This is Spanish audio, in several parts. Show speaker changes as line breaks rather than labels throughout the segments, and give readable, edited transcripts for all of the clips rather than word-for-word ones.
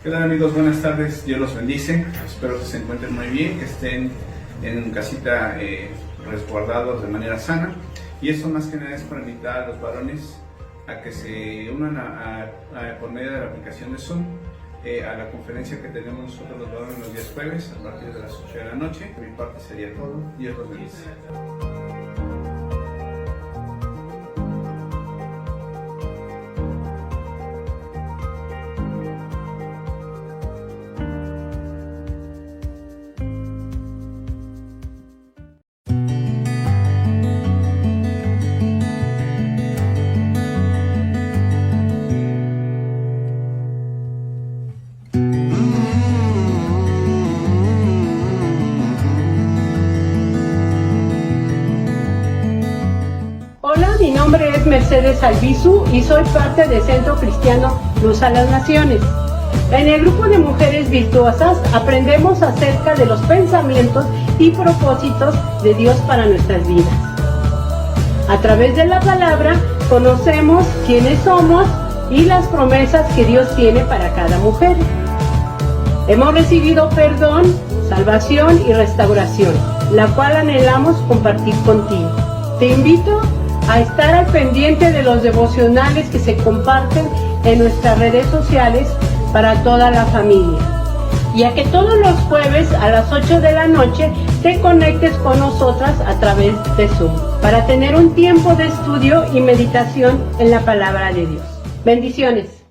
¿Qué tal, amigos? Buenas tardes, Dios los bendice. Espero que se encuentren muy bien, que estén en casita resguardados de manera sana. Y eso más que nada es para invitar a los varones a que se unan por medio de la aplicación de Zoom a la conferencia que tenemos nosotros los varones los días jueves a partir de las 8 de la noche. De mi parte sería todo. Dios los bendice.
Hola, mi nombre es Mercedes Albizu y soy parte del Centro Cristiano Luz a las Naciones. En el grupo de mujeres virtuosas aprendemos acerca de los pensamientos y propósitos de Dios para nuestras vidas. A través de la palabra conocemos quiénes somos y las promesas que Dios tiene para cada mujer. Hemos recibido perdón, salvación y restauración, la cual anhelamos compartir contigo. Te invito a estar al pendiente de los devocionales que se comparten en nuestras redes sociales para toda la familia. Y a que todos los jueves a las 8 de la noche te conectes con nosotras a través de Zoom para tener un tiempo de estudio y meditación en la palabra de Dios. Bendiciones.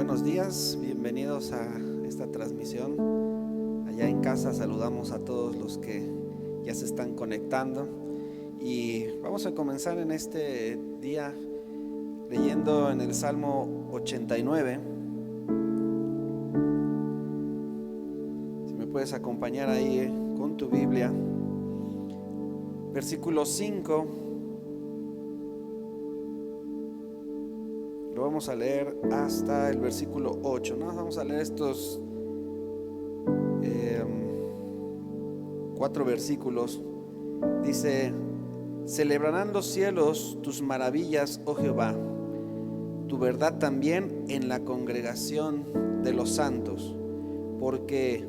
Buenos días, bienvenidos a esta transmisión. Allá en casa saludamos a todos los que ya se están conectando y vamos a comenzar en este día leyendo en el Salmo 89. Si me puedes acompañar ahí con tu Biblia, versículo 5. Lo vamos a leer hasta el versículo 8, ¿no? Vamos a leer estos 4 versículos. Dice: celebrarán los cielos tus maravillas, oh Jehová, tu verdad también en la congregación de los santos. Porque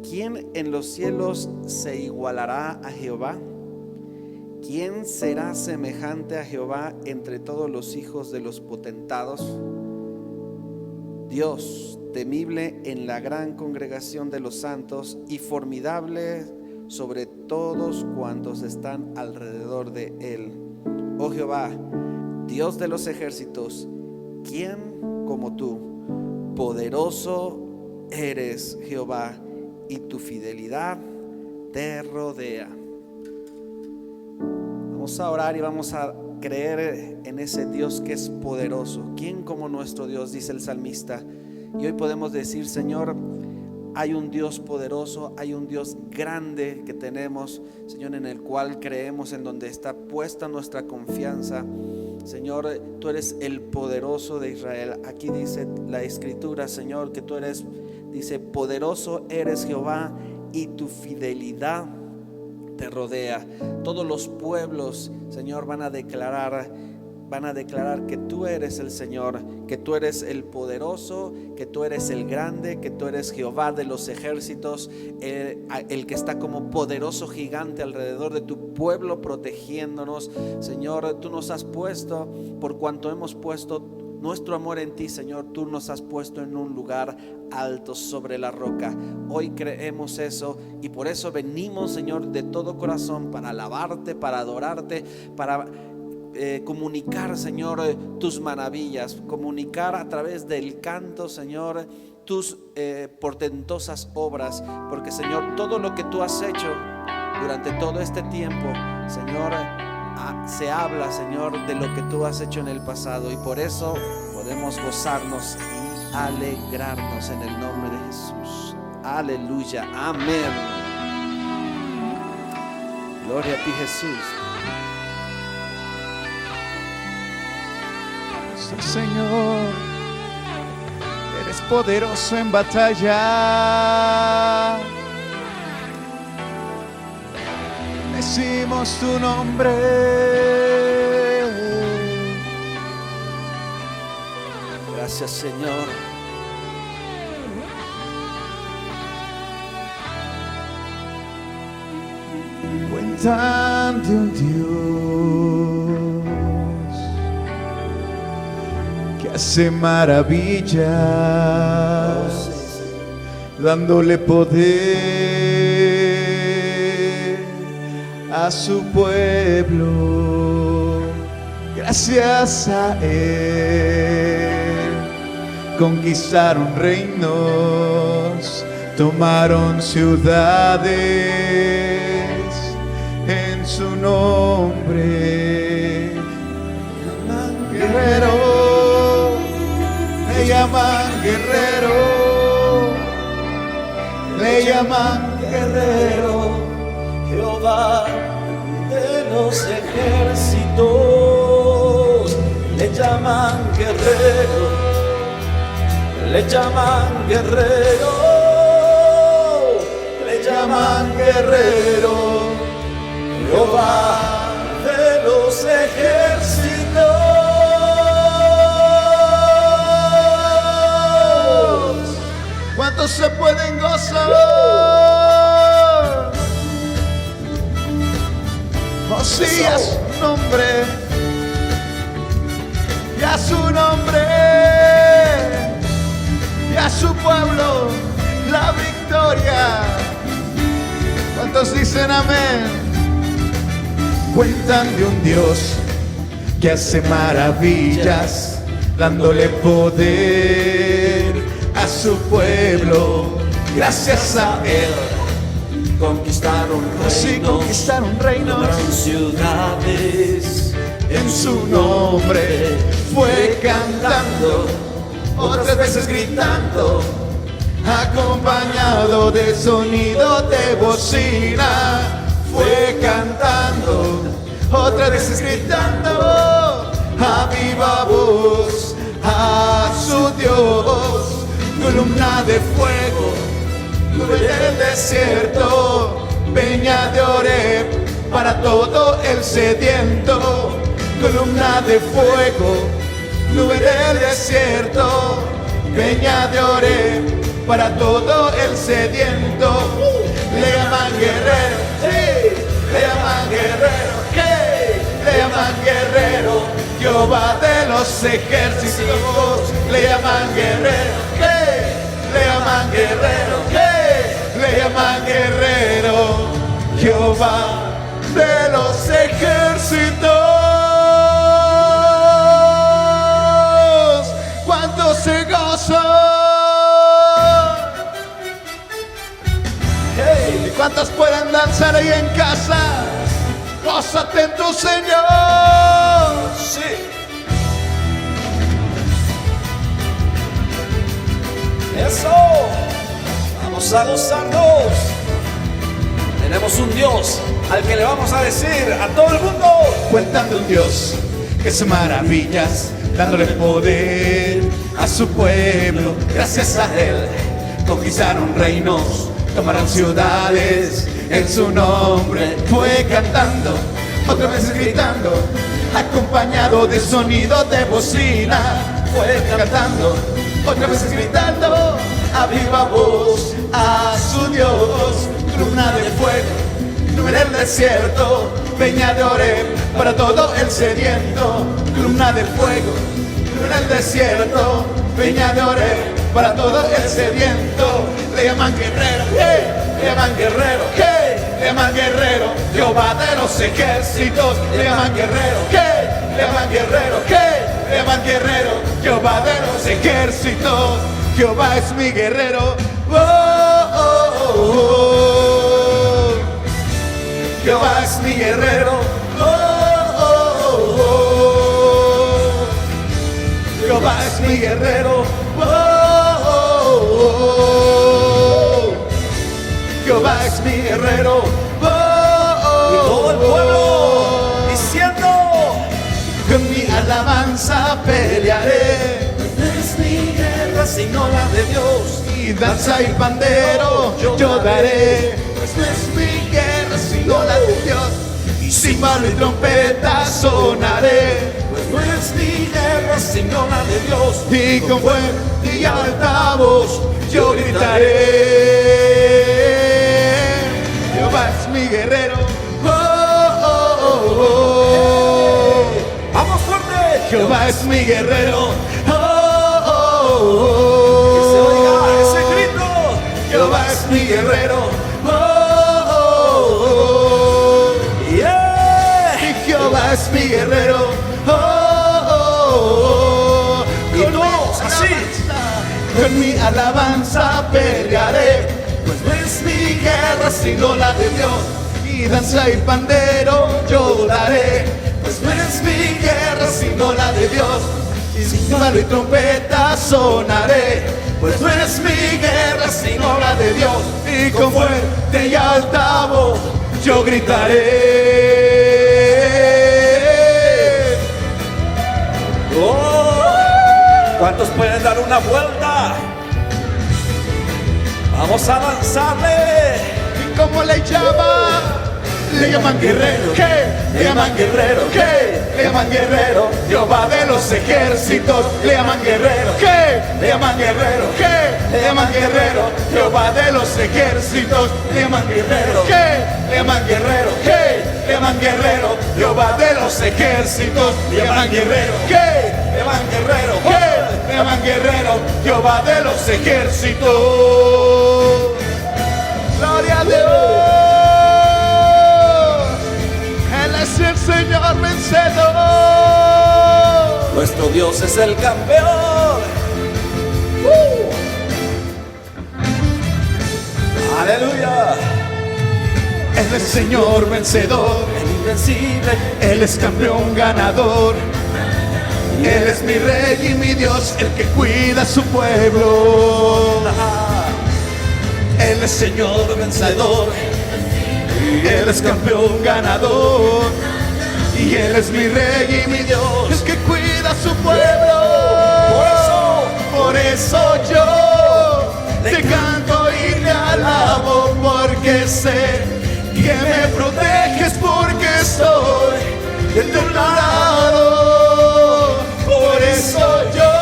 ¿quién en los cielos se igualará a Jehová? ¿Quién será semejante a Jehová entre todos los hijos de los potentados? Dios, temible en la gran congregación de los santos y formidable sobre todos cuantos están alrededor de él. Oh Jehová, Dios de los ejércitos, ¿quién como tú? Poderoso eres, Jehová, y tu fidelidad te rodea. Vamos a orar y vamos a creer en ese Dios que es poderoso. ¿Quién como nuestro Dios?, dice el salmista. Y hoy podemos decir: Señor, hay un Dios poderoso, hay un Dios grande que tenemos, Señor, en el cual creemos, en donde está puesta nuestra confianza. Señor, tú eres el poderoso de Israel. Aquí dice la Escritura, Señor, que tú eres, dice, poderoso eres, Jehová, y tu fidelidad te rodea. Todos los pueblos, Señor, van a declarar que tú eres el Señor, que tú eres el poderoso, que tú eres el grande, que tú eres Jehová de los ejércitos, el que está como poderoso gigante alrededor de tu pueblo, protegiéndonos. Señor, tú nos has puesto, por cuanto hemos puesto nuestro amor en ti, Señor, tú nos has puesto en un lugar alto sobre la roca. Hoy creemos eso y por eso venimos, Señor, de todo corazón para alabarte, para adorarte, para comunicar, Señor, tus maravillas, comunicar a través del canto, Señor, tus portentosas obras, porque, Señor, todo lo que tú has hecho durante todo este tiempo, Señor, se habla, Señor, de lo que tú has hecho en el pasado, y por eso podemos gozarnos y alegrarnos en el nombre de Jesús. Aleluya, amén. Gloria a ti, Jesús.
Sí, Señor, eres poderoso en batalla. Decimos tu nombre.
Gracias, Señor.
Cuentan de un Dios que hace maravillas, dándole poder a su pueblo. Gracias a Él conquistaron reinos, tomaron ciudades en su nombre. Guerrero, le llaman guerrero, le llaman guerrero,
Jehová de los ejércitos, le llaman guerrero, le llaman guerrero, le llaman guerrero, Jehová de los ejércitos.
¿Cuántos se pueden gozar? Oh sí, a su nombre, y a su nombre, y a su pueblo la victoria. ¿Cuántos dicen amén? Cuentan de un Dios que hace maravillas, dándole poder a su pueblo. Gracias a él.
Conquistaron
Así
reinos,
conquistaron reinos.
tomaron ciudades.
En su nombre fue cantando, otras veces gritando, acompañado de sonido de bocina. Fue cantando, otras veces gritando, a viva voz a su Dios. Columna de fuego, nube del desierto, peña de Oreb para todo el sediento. Columna de fuego, nube del desierto, peña de Oreb para todo el sediento. Le llaman guerrero, sí, le llaman guerrero, hey, le llaman guerrero, Jehová de los ejércitos. Le llaman guerrero, hey, le llaman guerrero, hey, le llaman guerrero, Jehová de los ejércitos. ¿Cuántos se gozan? Hey, ¿y cuántos pueden danzar ahí en casa? Gózate en tu Señor.
Sí. Eso. Vamos a gozarnos. Tenemos un Dios al que le vamos a decir a todo el mundo.
Cuentan de un Dios que hace maravillas, dándole poder a su pueblo. Gracias a él conquistaron reinos, tomaron ciudades. En su nombre fue cantando, otras veces gritando, acompañado de sonido de bocina. Fue cantando, otras veces gritando, a viva voz a su Dios. Columna de fuego, nube del desierto, peña de Oreb para todo el sediento. Columna de fuego, nube del desierto, peña de Oreb para todo el sediento. Le llaman guerrero, hey, le llaman guerrero, hey, le llaman guerrero, Jehová de los ejércitos. Le llaman guerrero, hey, le llaman guerrero, hey, le llaman guerrero, Jehová de los ejércitos. Jehová es mi guerrero. Oh, oh, oh, oh. Jehová es mi guerrero. Oh, oh, oh, oh. Jehová es mi guerrero. Oh, oh, oh. Jehová es mi guerrero. Oh, oh,
Y todo el pueblo diciendo:
con mi alabanza pelearé,
no es mi guerra sino la de Dios.
y danza y pandero yo daré, pues no es mi guerra sino la de Dios. Y címbalo y trompeta sonaré,
Pues no es mi guerra sino la de Dios.
y con fuerte y altavoz yo gritaré. Jehová es mi guerrero. Oh, oh, oh, oh.
¡Vamos fuerte!
Jehová es mi guerrero. Oh, oh, oh.
Que se oiga ese grito.
Jehová es mi guerrero. Oh, oh, oh.
Yeah.
Y Jehová es mi guerrero. Oh, oh, oh.
Y todos así.
Con mi alabanza pelearé, pues no es mi guerra sino la de Dios. Y danza y pandero yo daré, pues no es mi guerra sino la de Dios. Y címbalo y trompeta sonaré, pues no es mi guerra sino la de Dios. Y con fuerte y altavoz yo gritaré.
Oh. ¿Cuántos pueden dar una vuelta? Vamos a lanzarle.
¿Y cómo le llama? Le llaman guerrero, ¿qué? Le llaman guerrero, ¿qué? Le llaman guerrero, Jehová de los ejércitos. Le llaman guerrero, ¿qué? Le llaman guerrero, ¿qué? Le llaman guerrero, Jehová de los ejércitos. Le llaman guerrero, ¿qué? Le llaman guerrero, ¿qué? Le llaman guerrero, Jehová de los ejércitos. Le llaman guerrero, ¿qué? Le llaman guerrero, ¿qué? Le llaman guerrero, Jehová de los ejércitos. Gloria a Dios. Él es el Señor vencedor.
Nuestro Dios es el campeón. Aleluya.
Él es Señor vencedor,
El invencible.
Él es campeón ganador. Él es mi Rey y mi Dios, el que cuida a su pueblo. Él es Señor vencedor, Él es campeón ganador. Y Él es mi Rey y mi Dios, el que cuida a su pueblo. Por eso yo te canto y te alabo, porque sé que me proteges, porque estoy de tu lado. Por eso yo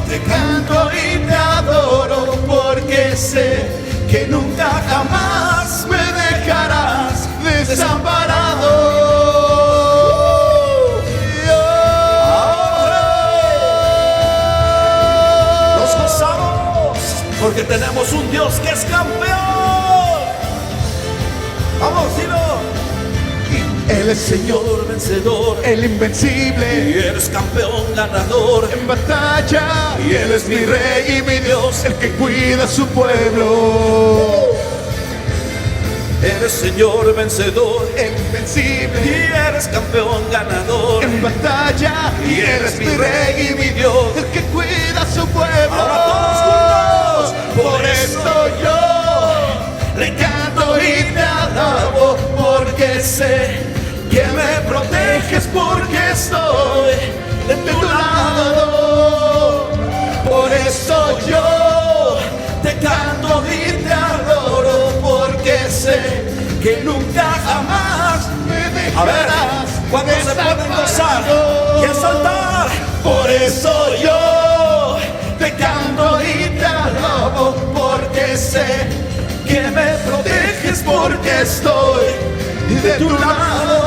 te canto y te adoro, porque sé que nunca jamás me dejarás desamparado.
Nos gozamos porque tenemos un Dios que es campeón. Vamos, dilo.
Él es Señor
Vencedor.
el invencible
Y eres campeón ganador.
en batalla, y Él es mi Rey y mi Dios, el que cuida a su pueblo.
Eres Señor vencedor.
El invencible
Y eres campeón ganador.
en batalla, y Él es mi Rey y mi Dios, el que cuida a su pueblo.
Ahora todos juntos.
Por eso yo le canto y te alabo, porque sé que me proteges, porque estoy de tu lado. Por eso yo te canto y te adoro, porque sé que nunca jamás me
A ver,
dejarás.
¿cuántos se pueden gozar y exaltar?
Por eso yo te canto y te alabo, porque sé que me proteges, porque estoy de tu lado.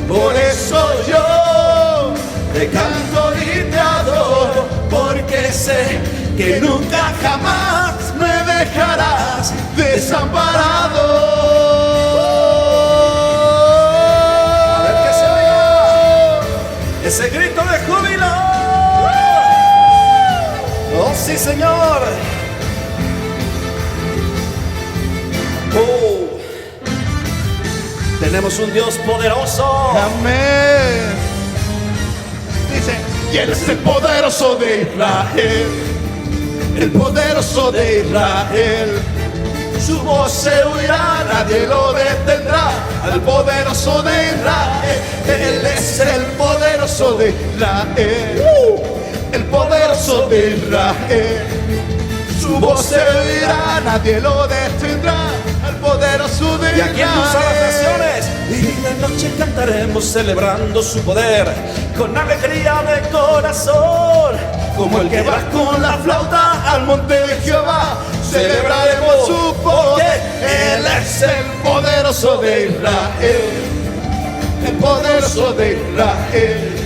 Por eso yo te canto y te adoro, porque sé que nunca jamás me dejarás desamparado.
A ver que se oiga ese grito de júbilo. Oh, sí, Señor. Oh, tenemos un Dios poderoso.
Amén. Dice, y Él es el poderoso de Israel, el poderoso de Israel. Su voz se oirá, nadie lo detendrá. Al poderoso de Israel, Él es el poderoso de Israel, el poderoso de Israel. Su voz se oirá, nadie lo detendrá. Al poderoso de Israel.
Y aquí en tus alabaciones y de noche cantaremos celebrando su poder con alegría de corazón.
Como el que va con la flauta al monte de Jehová, celebraremos su poder. Él es el poderoso de Israel, el poderoso de Israel.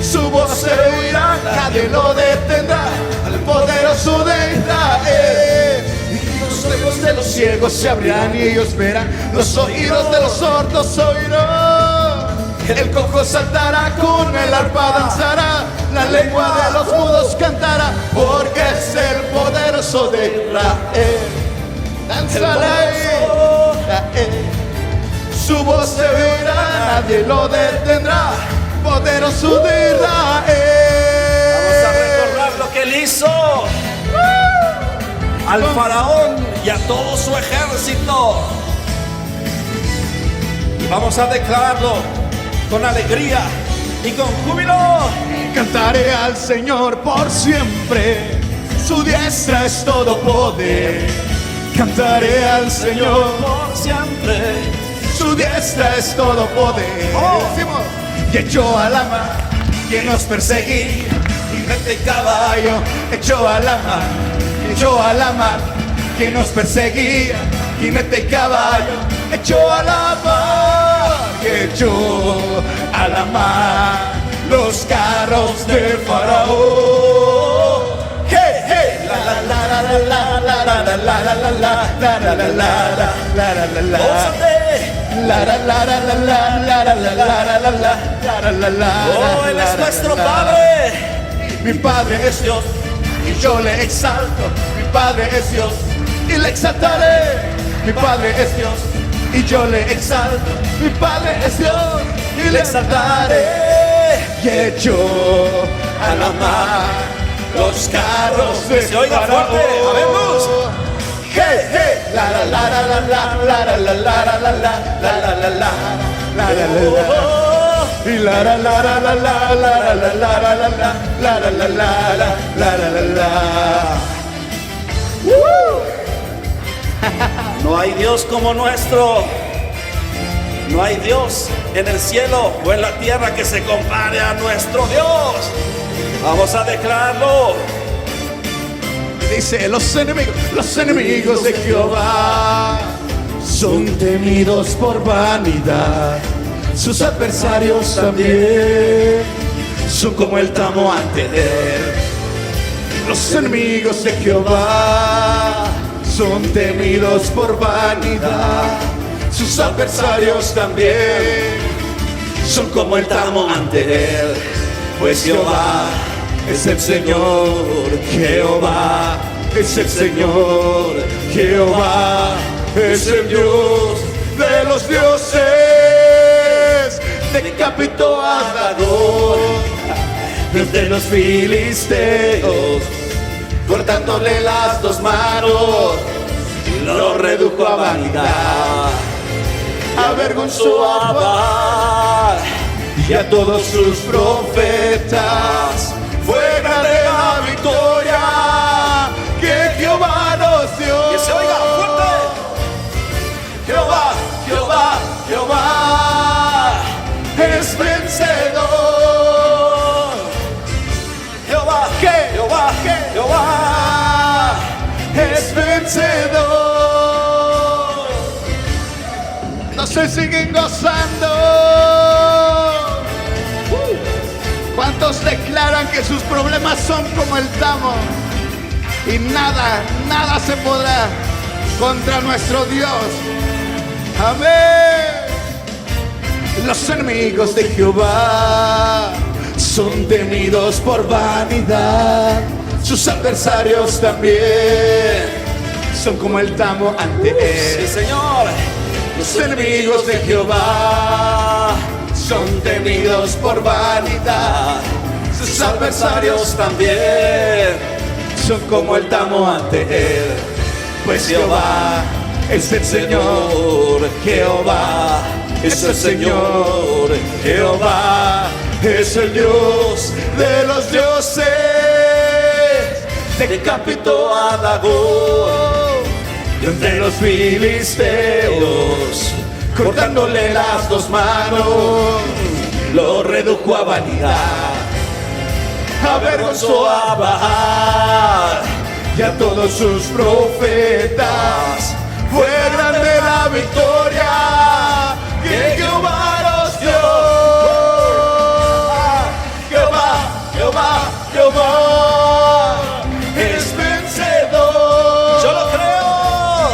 Su voz se oirá, nadie lo detendrá. Al poderoso de Israel. Y los ojos de los ciegos se abrirán y ellos verán. Los oídos de los sordos oirán. El cojo saltará, con el arpa danzará. La lengua de los mudos cantará, porque es el poderoso de Israel. Danzará Israel. Su voz se oirá, nadie lo detendrá. Poderoso de Israel.
Vamos a recordar lo que él hizo al faraón y a todo su ejército. Y vamos a declararlo con alegría y con júbilo.
Cantaré al Señor por siempre, su diestra es todo poder. Cantaré al Señor
Por siempre.
su diestra es todo poder. Decimos, y echó a la mar que nos perseguía, jinete y caballo, echó a la mar, echó a la mar que nos perseguía, jinete y caballo, echó a la mar, que echó a la mar los carros del faraón. Hey, hey, la la la la la la la la la la la la la la la la la.
Gózate.
La la la la la la la la la la la la la la.
Oh, él es nuestro Padre.
Mi Padre es Dios y yo le exalto. Mi Padre es Dios y le exaltaré. Mi Padre es Dios y yo le exalto. Mi Padre es Dios y le exaltaré. Y hecho al amar los carros de
Se oiga fuerte, habemos.
Hey, hey, la la la la la la la la la la la la la la la y la la la la la la la la la la la la la la la.
No hay Dios como nuestro. No hay Dios en el cielo o en la tierra que se compare a nuestro Dios. Vamos a declararlo.
Dice: los enemigos de Jehová son temidos por vanidad. Sus adversarios también son como el tamo ante él. Los enemigos de Jehová son temidos por vanidad. Sus adversarios también son como el tamo ante él. Pues Jehová es el Señor, Jehová es el Señor, Jehová es el Dios de los dioses. Decapitó a Dagón, Dios de los filisteos, cortándole las dos manos, lo redujo a vanidad. Avergonzó a Baal y a todos sus profetas. Fue grande la victoria que Jehová nos dio.
Que se oiga fuerte.
Jehová, Jehová, Jehová es vencedor.
Jehová,
¿Qué?
Jehová,
Jehová es vencedor. No se siguen gozando. ¿Cuántos declaran que sus problemas son como el tamo y nada se podrá contra nuestro Dios? Amén. Los enemigos de Jehová son temidos por vanidad. Sus adversarios también son como el tamo ante él.
sí, Señor.
Los enemigos de Jehová son temidos por vanidad. Sus adversarios también son como el tamo ante él. Pues Jehová es el Señor, Jehová es el Señor, Jehová es el Dios de los dioses. Decapitó a Dagón, Dios de los filisteos, cortándole las dos manos, lo redujo a vanidad. Avergonzó a Baal y a todos sus profetas. Fue grande la victoria que Jehová nos dio. Jehová, Jehová, Jehová es vencedor.
Yo lo creo.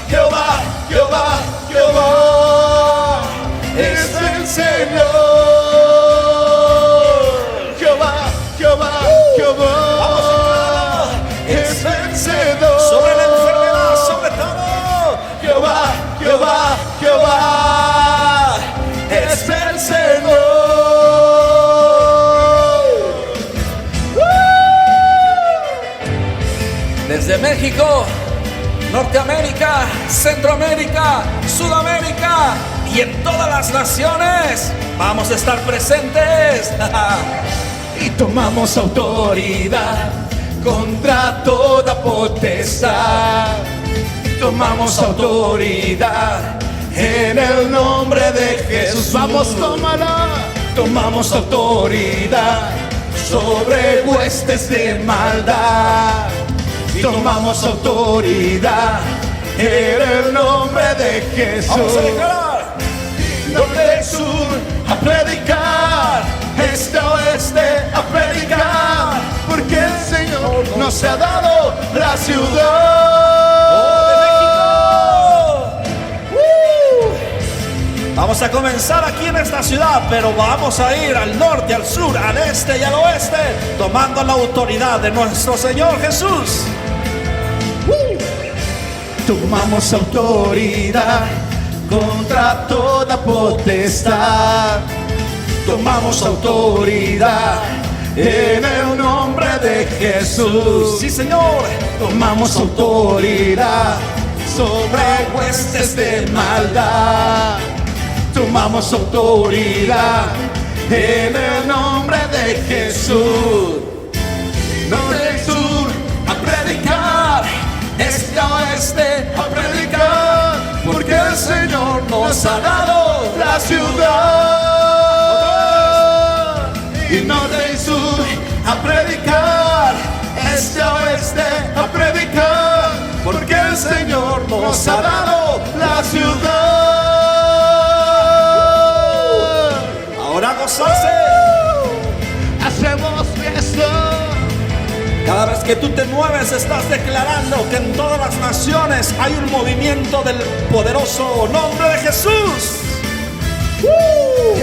Jehová, Jehová, Jehová es vencedor. Jehová, Jehová, Jehová es vencedor.
Sobre la enfermedad, sobre todo.
Jehová, Jehová, Jehová es vencedor.
Desde México, Norteamérica, Centroamérica, Sudamérica y en todas las naciones vamos a estar presentes.
Y tomamos autoridad contra toda potestad. Tomamos autoridad en el nombre de Jesús. Vamos, tómala. Tomamos autoridad sobre huestes de maldad. Tomamos autoridad en el nombre de Jesús.
Vamos a declarar.
Norte del sur a predicar, este oeste a predicar, porque el Señor nos ha dado la ciudad.
Vamos a comenzar aquí en esta ciudad, pero vamos a ir al norte, al sur, al este y al oeste, tomando la autoridad de nuestro Señor Jesús.
Tomamos autoridad contra toda potestad. Tomamos autoridad en el nombre de Jesús. Sí, Señor. Tomamos autoridad sobre huestes de maldad. Tomamos autoridad en el nombre de Jesús. Norte y sur a predicar, este a oeste a predicar, porque el Señor nos ha dado la ciudad. Y norte y sur a predicar, este a oeste a predicar, porque el Señor nos ha dado la ciudad.
Ahora gozarse.
Hacemos fiesta.
Cada vez que tú te mueves estás declarando que en todas las naciones hay un movimiento del poderoso nombre de Jesús.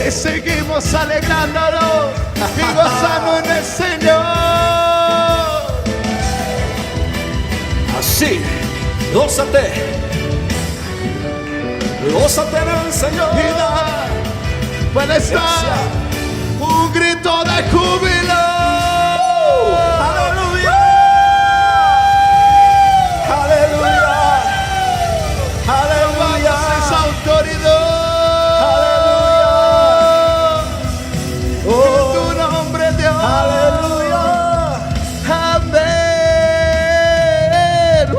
Y seguimos alegrándonos y gozando en el Señor.
Así, gózate. Gózate en el Señor.
Y da, puede estar un grito de júbilo.
¡Aleluya! ¡Aleluya! ¡Aleluya!
Esa autoridad.
¡Aleluya!
En tu nombre, Dios.
¡Aleluya!
Amén.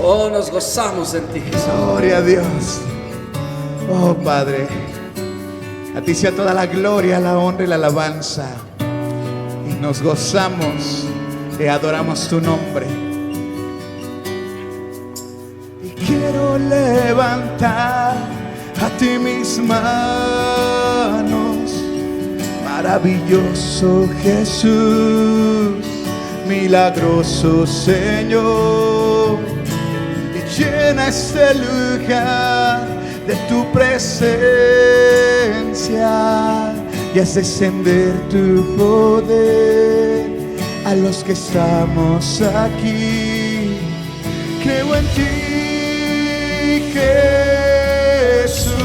Oh, nos gozamos en ti, Jesús.
Gloria a Dios. Oh Padre, a ti sea toda la gloria, la honra y la alabanza. Y nos gozamos y adoramos tu nombre. Y quiero levantar a ti mis manos. Maravilloso Jesús, milagroso Señor. Y llena este lugar de tu presencia y haz descender tu poder a los que estamos aquí. Creo en ti, Jesús,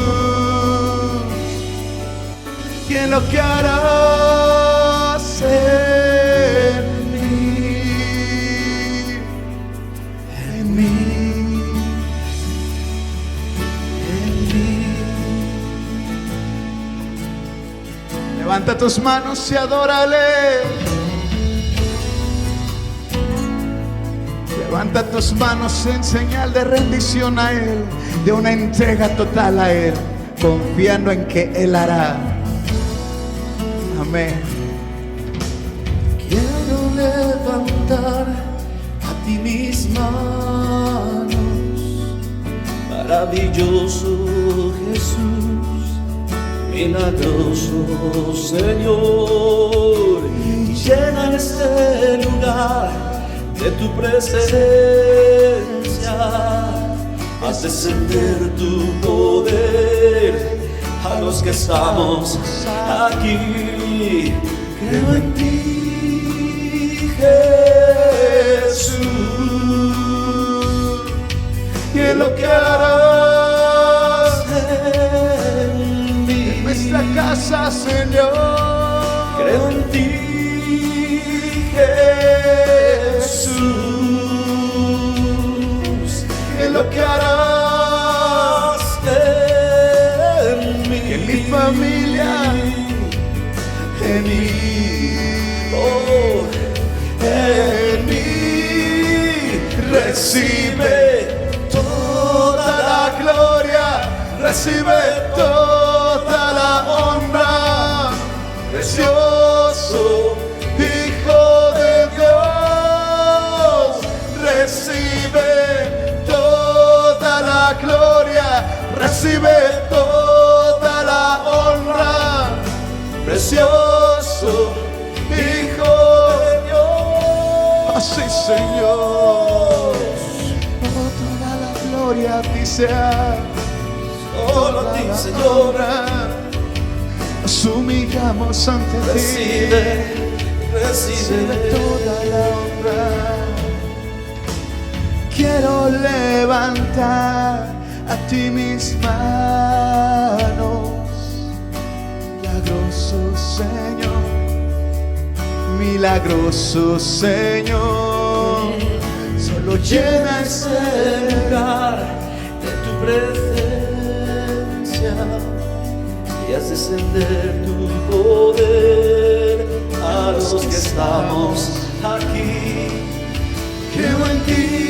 y en lo que harás en mí, en mí. Levanta tus manos y adórale. Levanta tus manos en señal de rendición a Él, de una entrega total a Él, confiando en que Él hará. Amén.
Quiero levantar a ti mis manos, maravilloso Jesús, milagroso Señor, y llena este lugar de tu presencia, haz descender tu poder a los que estamos aquí. Creo en ti, Jesús, y en lo que harás en mí.
En nuestra casa, Señor.
Creo en ti, Jesús, y en lo que harás en mí.
En mi familia, en mí,
Oh,
en mí. Recibe toda la gloria, recibe toda la honra. Precioso Hijo de Dios, recibe toda la gloria, recibe toda la honra. Precioso Hijo de Dios. Así, Señor. Oh, toda la gloria a ti sea.
solo a ti, Señor.
Nos humillamos ante ti.
Recibe
toda la honra. quiero levantar a ti mis manos. Milagroso Señor, milagroso Señor, solo llena ese lugar
de tu presencia y haz descender tu poder a los que estamos aquí.
Creo en ti,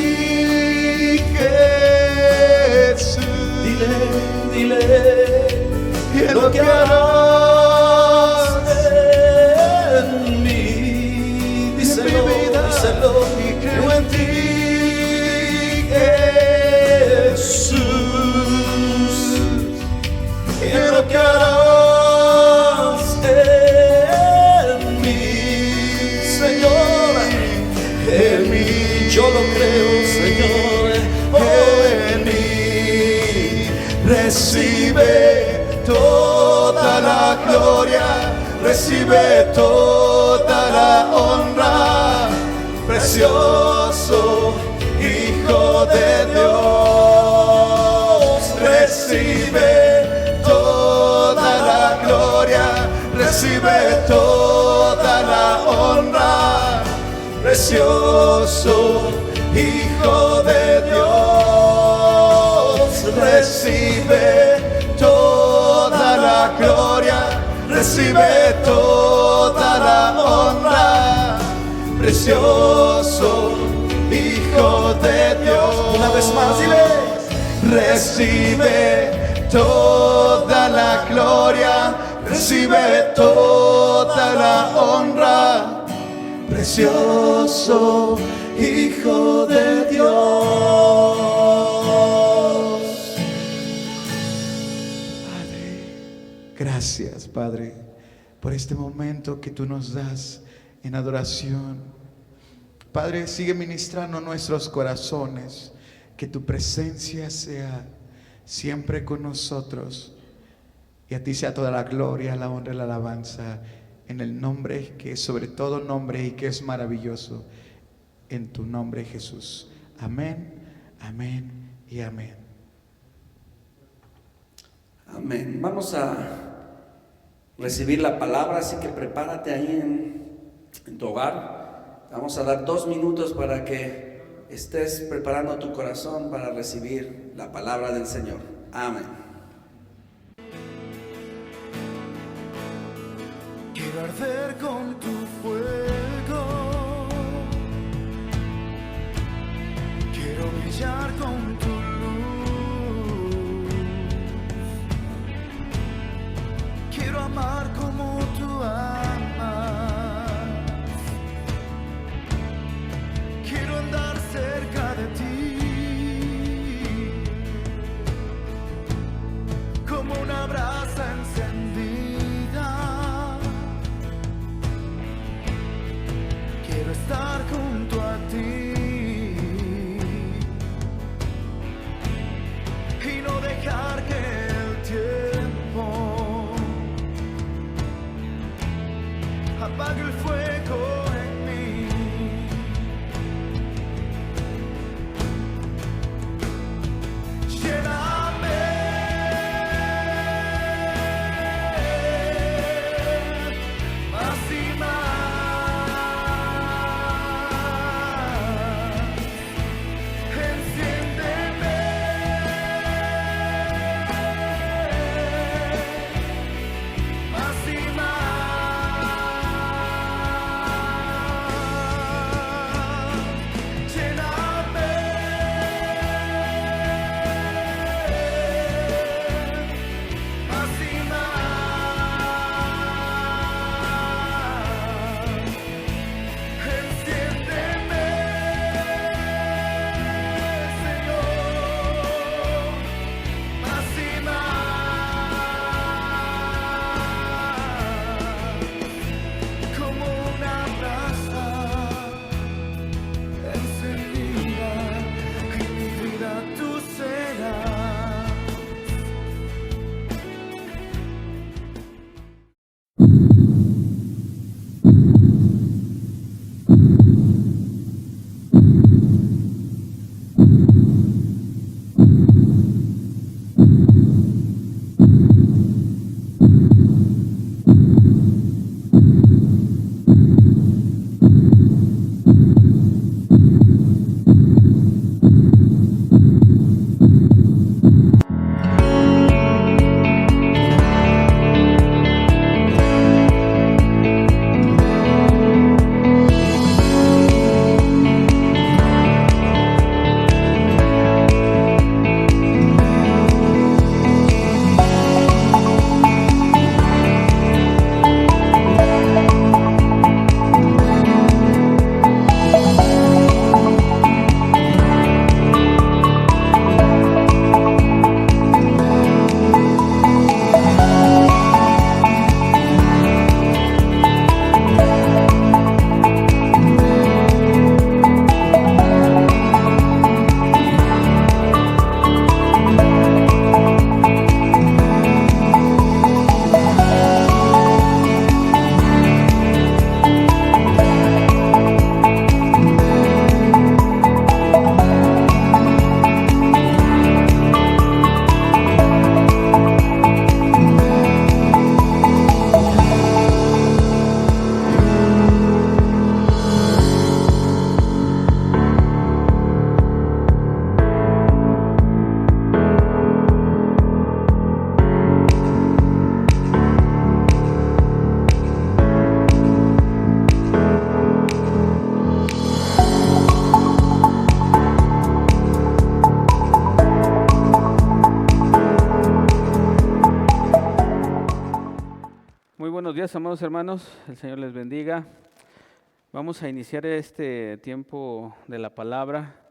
Jesús.
Dile
lo que harás
en mí. Díselo, díselo.
Y creo en ti, Jesús.
En lo que harás en mí, Señor. En mí, yo lo creo, Señor.
En mí recibe toda la gloria, recibe toda la honra, precioso Hijo de Dios. Recibe toda la gloria, recibe toda la honra, precioso Hijo de Dios. Recibe toda la gloria, recibe toda la honra, precioso Hijo de Dios.
Una vez más, dile.
Recibe toda la gloria, recibe toda la honra, precioso Hijo de Dios. Padre, gracias, Padre, por este momento que tú nos das en adoración. Padre, sigue ministrando nuestros corazones, que tu presencia sea siempre con nosotros, y a ti sea toda la gloria, la honra y la alabanza, en el nombre que es sobre todo nombre y que es maravilloso, en tu nombre, Jesús. Amén, amén y amén.
Amén. Vamos a recibir la palabra, así que prepárate ahí en tu hogar. Vamos a dar 2 minutos para que estés preparando tu corazón para recibir la palabra del Señor. Amén.
Quiero arder con tu fuego, quiero brillar con tu luz, quiero amar como tú amas, quiero andar cerca de ti, como una brasa encendida. Quiero estar junto a ti y no dejar que el tiempo apague el fuego en mí. Lléname más y más. Enciéndeme más y más.
días, amados hermanos, el Señor les bendiga. Vamos a iniciar este tiempo de la palabra,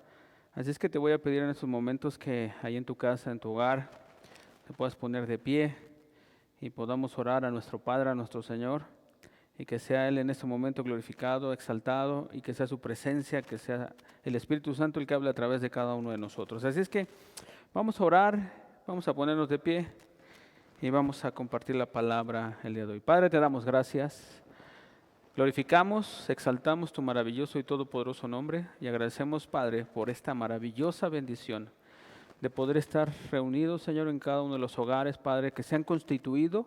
así es que te voy a pedir en estos momentos que ahí en tu casa, en tu hogar, te puedas poner de pie y podamos orar a nuestro Padre, a nuestro Señor, y que sea Él en este momento glorificado, exaltado, y que sea su presencia, que sea el Espíritu Santo el que hable a través de cada uno de nosotros. Así es que vamos a orar, vamos a ponernos de pie y vamos a compartir la palabra el día de hoy. Padre, te damos gracias, glorificamos, exaltamos tu maravilloso y todopoderoso nombre y agradecemos, Padre, por esta maravillosa bendición de poder estar reunidos, Señor, en cada uno de los hogares, Padre, que se han constituido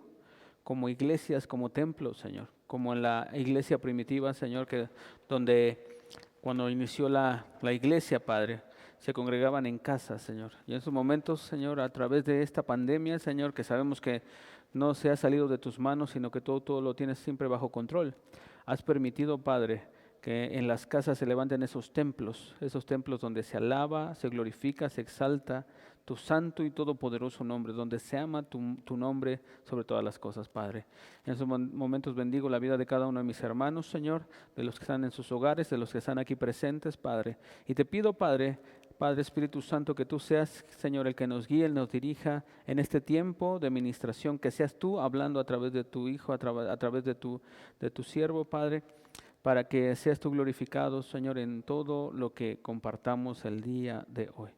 como iglesias, como templos, Señor, como en la iglesia primitiva, Señor, que donde cuando inició la iglesia, Padre, se congregaban en casa, Señor. Y en esos momentos, Señor, a través de esta pandemia, Señor, que sabemos que no se ha salido de tus manos, sino que todo lo tienes siempre bajo control, has permitido, Padre, que en las casas se levanten esos templos donde se alaba, se glorifica, se exalta tu santo y todopoderoso nombre, donde se ama tu nombre sobre todas las cosas, Padre. En esos momentos bendigo la vida de cada uno de mis hermanos, Señor, de los que están en sus hogares, de los que están aquí presentes, Padre. Y te pido, Padre Espíritu Santo, que tú seas, Señor, el que nos guíe, el nos dirija en este tiempo de ministración, que seas tú hablando a través de tu Hijo, a través de tu siervo, Padre, para que seas tú glorificado, Señor, en todo lo que compartamos el día de hoy.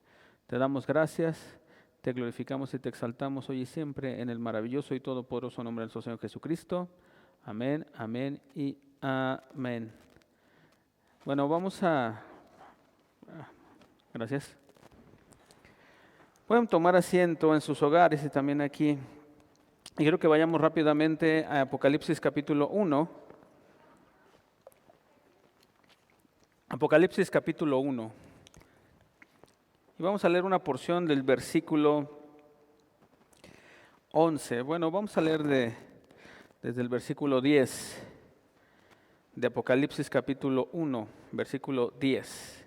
Te damos gracias, te glorificamos y te exaltamos hoy y siempre en el maravilloso y todopoderoso nombre de nuestro Señor Jesucristo. Amén, amén y amén. Bueno, vamos a... Gracias. Pueden tomar asiento en sus hogares y también aquí. Y quiero que vayamos rápidamente a Apocalipsis capítulo 1. Apocalipsis capítulo 1. Y vamos a leer una porción del versículo 11. Bueno, vamos a leer desde el versículo 10 de Apocalipsis capítulo 1, versículo 10.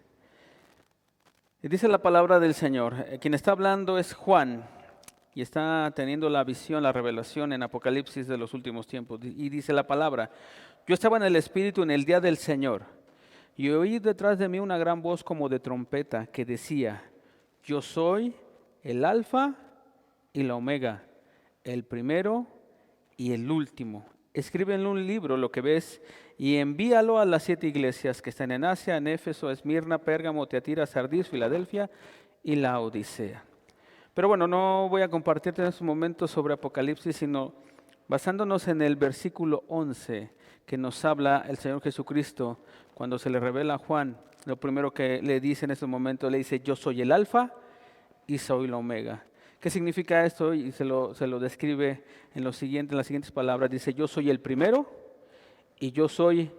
Y dice la palabra del Señor. Quien está hablando es Juan y está teniendo la visión, la revelación en Apocalipsis de los últimos tiempos. Y dice la palabra: yo estaba en el Espíritu en el día del Señor y oí detrás de mí una gran voz como de trompeta que decía: yo soy el Alfa y la Omega, el primero y el último. Escribe en un libro lo que ves y envíalo a las 7 iglesias que están en Asia, en Éfeso, Esmirna, Pérgamo, Tiatira, Sardis, Filadelfia y la Odisea. Pero bueno, no voy a compartirte en estos momentos sobre Apocalipsis, sino basándonos en el versículo 11 que nos habla el Señor Jesucristo cuando se le revela a Juan. Lo primero que le dice en estos momentos, le dice: yo soy el Alfa y soy la Omega. ¿Qué significa esto? Y se lo describe en las siguientes palabras. Dice: yo soy el primero y yo soy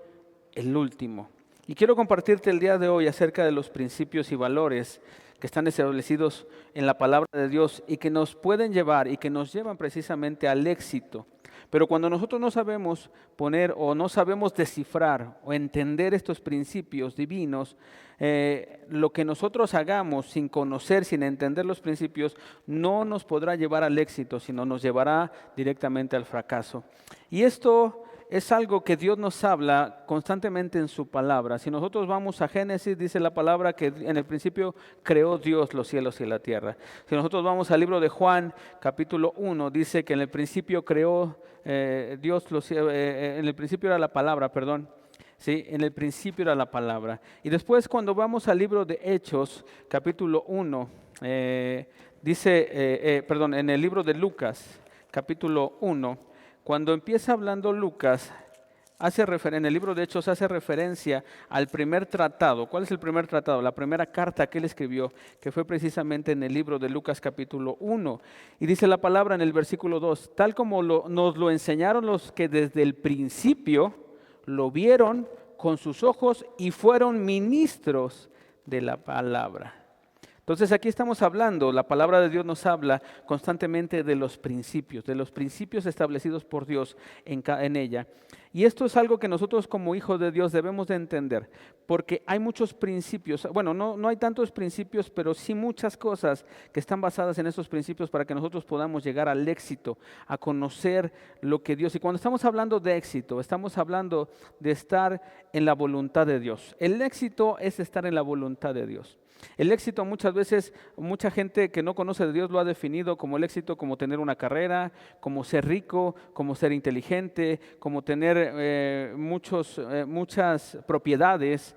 el último. Y quiero compartirte el día de hoy acerca de los principios y valores que están establecidos en la palabra de Dios y que nos pueden llevar y que nos llevan precisamente al éxito. Pero cuando nosotros no sabemos poner o no sabemos descifrar o entender estos principios divinos, lo que nosotros hagamos sin conocer, sin entender los principios, no nos podrá llevar al éxito, sino nos llevará directamente al fracaso. Y esto es algo que Dios nos habla constantemente en su palabra. Si nosotros vamos a Génesis, dice la palabra que en el principio creó Dios los cielos y la tierra. Si nosotros vamos al libro de Juan, capítulo 1, dice que en el principio creó Dios los cielos, en el principio era la palabra, perdón. Sí, en el principio era la palabra. Y después cuando vamos al libro de Hechos, capítulo 1, dice, en el libro de Lucas, capítulo 1, cuando empieza hablando Lucas, en el libro de Hechos hace referencia al primer tratado. ¿Cuál es el primer tratado? La primera carta que él escribió, que fue precisamente en el libro de Lucas capítulo 1. Y dice la palabra en el versículo 2, tal como nos lo enseñaron los que desde el principio lo vieron con sus ojos y fueron ministros de la palabra. Entonces aquí estamos hablando, la palabra de Dios nos habla constantemente de los principios establecidos por Dios en ella. Y esto es algo que nosotros como hijos de Dios debemos de entender, porque hay muchos principios, bueno, no hay tantos principios, pero sí muchas cosas que están basadas en esos principios para que nosotros podamos llegar al éxito, a conocer lo que Dios. Y cuando estamos hablando de éxito, estamos hablando de estar en la voluntad de Dios. El éxito es estar en la voluntad de Dios. El éxito muchas veces, mucha gente que no conoce de Dios lo ha definido como el éxito, como tener una carrera, como ser rico, como ser inteligente, como tener muchas propiedades,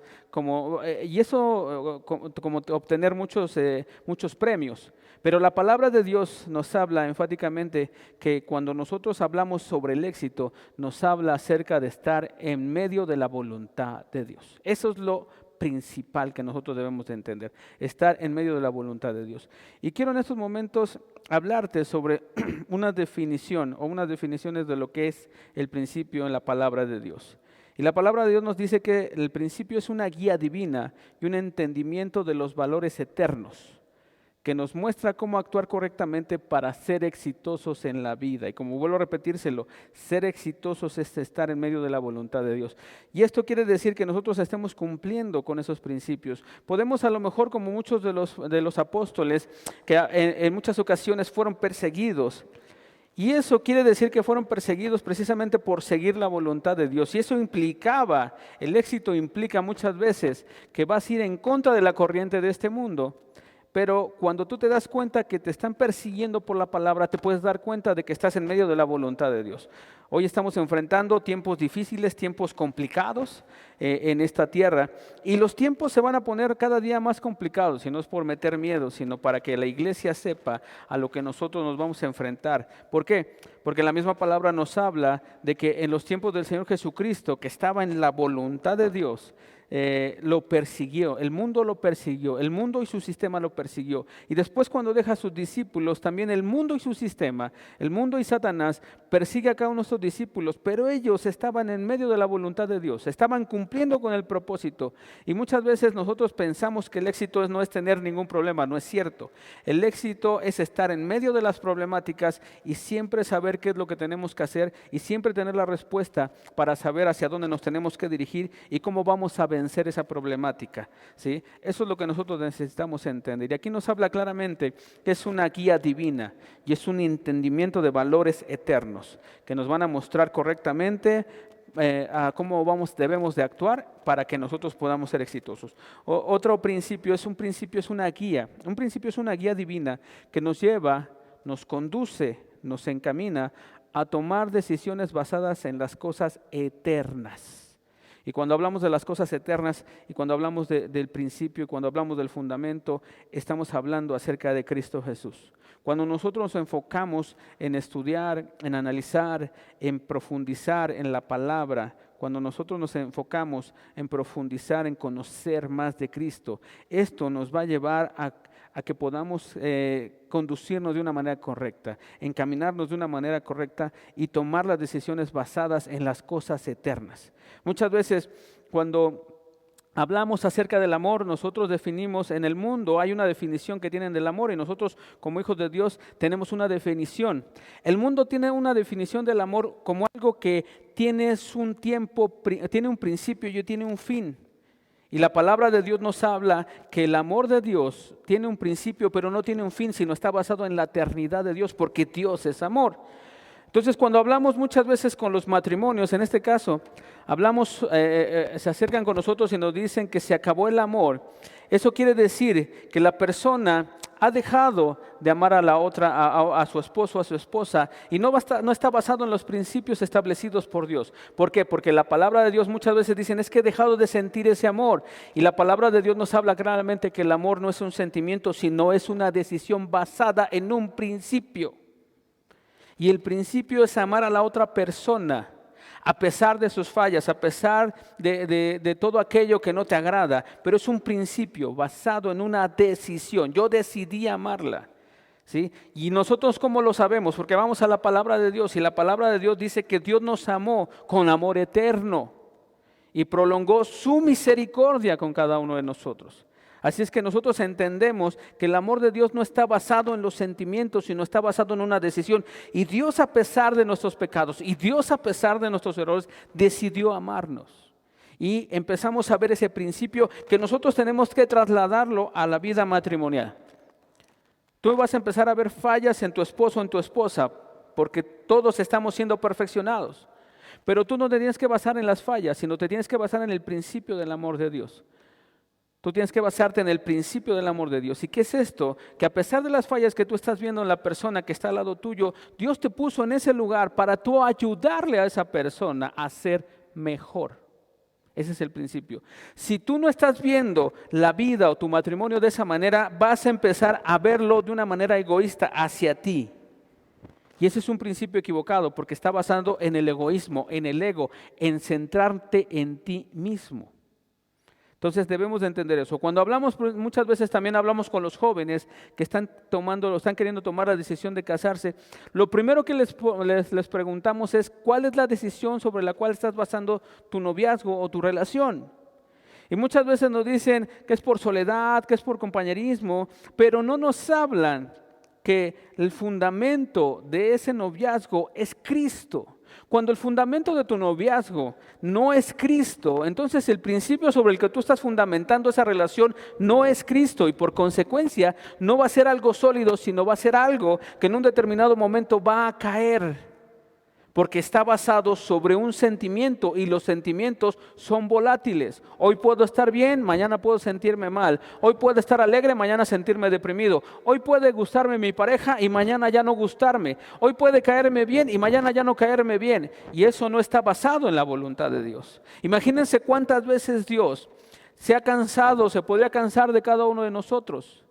y eso como obtener muchos premios. Pero la palabra de Dios nos habla enfáticamente que cuando nosotros hablamos sobre el éxito, nos habla acerca de estar en medio de la voluntad de Dios. Eso es lo principal que nosotros debemos de entender, estar en medio de la voluntad de Dios. Y quiero en estos momentos hablarte sobre unas definiciones de lo que es el principio en la palabra de Dios. Y la palabra de Dios nos dice que el principio es una guía divina y un entendimiento de los valores eternos, que nos muestra cómo actuar correctamente para ser exitosos en la vida. Y como vuelvo a repetírselo, ser exitosos es estar en medio de la voluntad de Dios. Y esto quiere decir que nosotros estemos cumpliendo con esos principios. Podemos a lo mejor, como muchos de los apóstoles, que en muchas ocasiones fueron perseguidos. Y eso quiere decir que fueron perseguidos precisamente por seguir la voluntad de Dios. Y eso el éxito implica muchas veces que vas a ir en contra de la corriente de este mundo. Pero cuando tú te das cuenta que te están persiguiendo por la palabra, te puedes dar cuenta de que estás en medio de la voluntad de Dios. Hoy estamos enfrentando tiempos difíciles, tiempos complicados en esta tierra. Y los tiempos se van a poner cada día más complicados, y no es por meter miedo, sino para que la iglesia sepa a lo que nosotros nos vamos a enfrentar. ¿Por qué? Porque la misma palabra nos habla de que en los tiempos del Señor Jesucristo, que estaba en la voluntad de Dios, lo persiguió, el mundo y su sistema lo persiguió. Y después, cuando deja a sus discípulos, también el mundo y su sistema, el mundo y Satanás persigue a cada uno de sus discípulos, pero ellos estaban en medio de la voluntad de Dios, estaban cumpliendo con el propósito. Y muchas veces nosotros pensamos que el éxito no es tener ningún problema. No es cierto. El éxito es estar en medio de las problemáticas y siempre saber qué es lo que tenemos que hacer, y siempre tener la respuesta para saber hacia dónde nos tenemos que dirigir y cómo vamos a vencer esa problemática, ¿sí? Eso es lo que nosotros necesitamos entender. Y aquí nos habla claramente que es una guía divina y es un entendimiento de valores eternos que nos van a mostrar correctamente a cómo debemos de actuar para que nosotros podamos ser exitosos. Otro principio es una guía. Un principio es una guía divina que nos lleva, nos conduce, nos encamina a tomar decisiones basadas en las cosas eternas. Y cuando hablamos de las cosas eternas, y cuando hablamos del principio, y cuando hablamos del fundamento, estamos hablando acerca de Cristo Jesús. Cuando nosotros nos enfocamos en estudiar, en analizar, en profundizar en la palabra, cuando nosotros nos enfocamos en profundizar, en conocer más de Cristo, esto nos va a llevar a que podamos conducirnos de una manera correcta, encaminarnos de una manera correcta y tomar las decisiones basadas en las cosas eternas. Muchas veces cuando hablamos acerca del amor, nosotros definimos en el mundo, hay una definición que tienen del amor, y nosotros como hijos de Dios tenemos una definición. El mundo tiene una definición del amor como algo que tiene un principio y tiene un fin. Y la palabra de Dios nos habla que el amor de Dios tiene un principio, pero no tiene un fin, sino está basado en la eternidad de Dios, porque Dios es amor. Entonces, cuando hablamos muchas veces con los matrimonios, en este caso, se acercan con nosotros y nos dicen que se acabó el amor. Eso quiere decir que la persona ha dejado de amar a la otra, a su esposo, a su esposa, y no está basado en los principios establecidos por Dios. ¿Por qué? Porque la palabra de Dios muchas veces dicen, es que he dejado de sentir ese amor. Y la palabra de Dios nos habla claramente que el amor no es un sentimiento, sino es una decisión basada en un principio. Y el principio es amar a la otra persona, a pesar de sus fallas, a pesar de todo aquello que no te agrada, pero es un principio basado en una decisión. Yo decidí amarla, ¿sí? Y nosotros, ¿cómo lo sabemos? Porque vamos a la palabra de Dios, y la palabra de Dios dice que Dios nos amó con amor eterno y prolongó su misericordia con cada uno de nosotros. Así es que nosotros entendemos que el amor de Dios no está basado en los sentimientos, sino está basado en una decisión. Y Dios, a pesar de nuestros pecados, y Dios, a pesar de nuestros errores, decidió amarnos. Y empezamos a ver ese principio que nosotros tenemos que trasladarlo a la vida matrimonial. Tú vas a empezar a ver fallas en tu esposo o en tu esposa, porque todos estamos siendo perfeccionados. Pero tú no te tienes que basar en las fallas, sino te tienes que basar en el principio del amor de Dios. Tú tienes que basarte en el principio del amor de Dios. ¿Y qué es esto? Que a pesar de las fallas que tú estás viendo en la persona que está al lado tuyo, Dios te puso en ese lugar para tú ayudarle a esa persona a ser mejor. Ese es el principio. Si tú no estás viendo la vida o tu matrimonio de esa manera, vas a empezar a verlo de una manera egoísta hacia ti. Y ese es un principio equivocado porque está basado en el egoísmo, en el ego, en centrarte en ti mismo. Entonces debemos de entender eso. Cuando hablamos, muchas veces también hablamos con los jóvenes que están queriendo tomar la decisión de casarse. Lo primero que les preguntamos es, ¿cuál es la decisión sobre la cual estás basando tu noviazgo o tu relación? Y muchas veces nos dicen que es por soledad, que es por compañerismo, pero no nos hablan que el fundamento de ese noviazgo es Cristo. Cuando el fundamento de tu noviazgo no es Cristo, entonces el principio sobre el que tú estás fundamentando esa relación no es Cristo y por consecuencia no va a ser algo sólido, sino va a ser algo que en un determinado momento va a caer. Porque está basado sobre un sentimiento y los sentimientos son volátiles. Hoy puedo estar bien, mañana puedo sentirme mal. Hoy puedo estar alegre, mañana sentirme deprimido. Hoy puede gustarme mi pareja y mañana ya no gustarme. Hoy puede caerme bien y mañana ya no caerme bien. Y eso no está basado en la voluntad de Dios. Imagínense cuántas veces Dios se ha cansado, se podría cansar de cada uno de nosotros.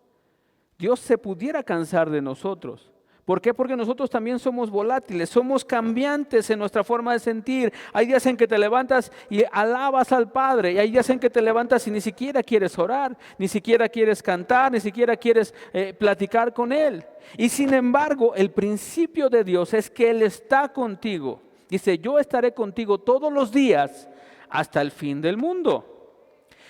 Dios se pudiera cansar de nosotros. ¿Por qué? Porque nosotros también somos volátiles, somos cambiantes en nuestra forma de sentir. Hay días en que te levantas y alabas al Padre, y hay días en que te levantas y ni siquiera quieres orar, ni siquiera quieres cantar, ni siquiera quieres platicar con Él. Y sin embargo, el principio de Dios es que Él está contigo. Dice, yo estaré contigo todos los días hasta el fin del mundo.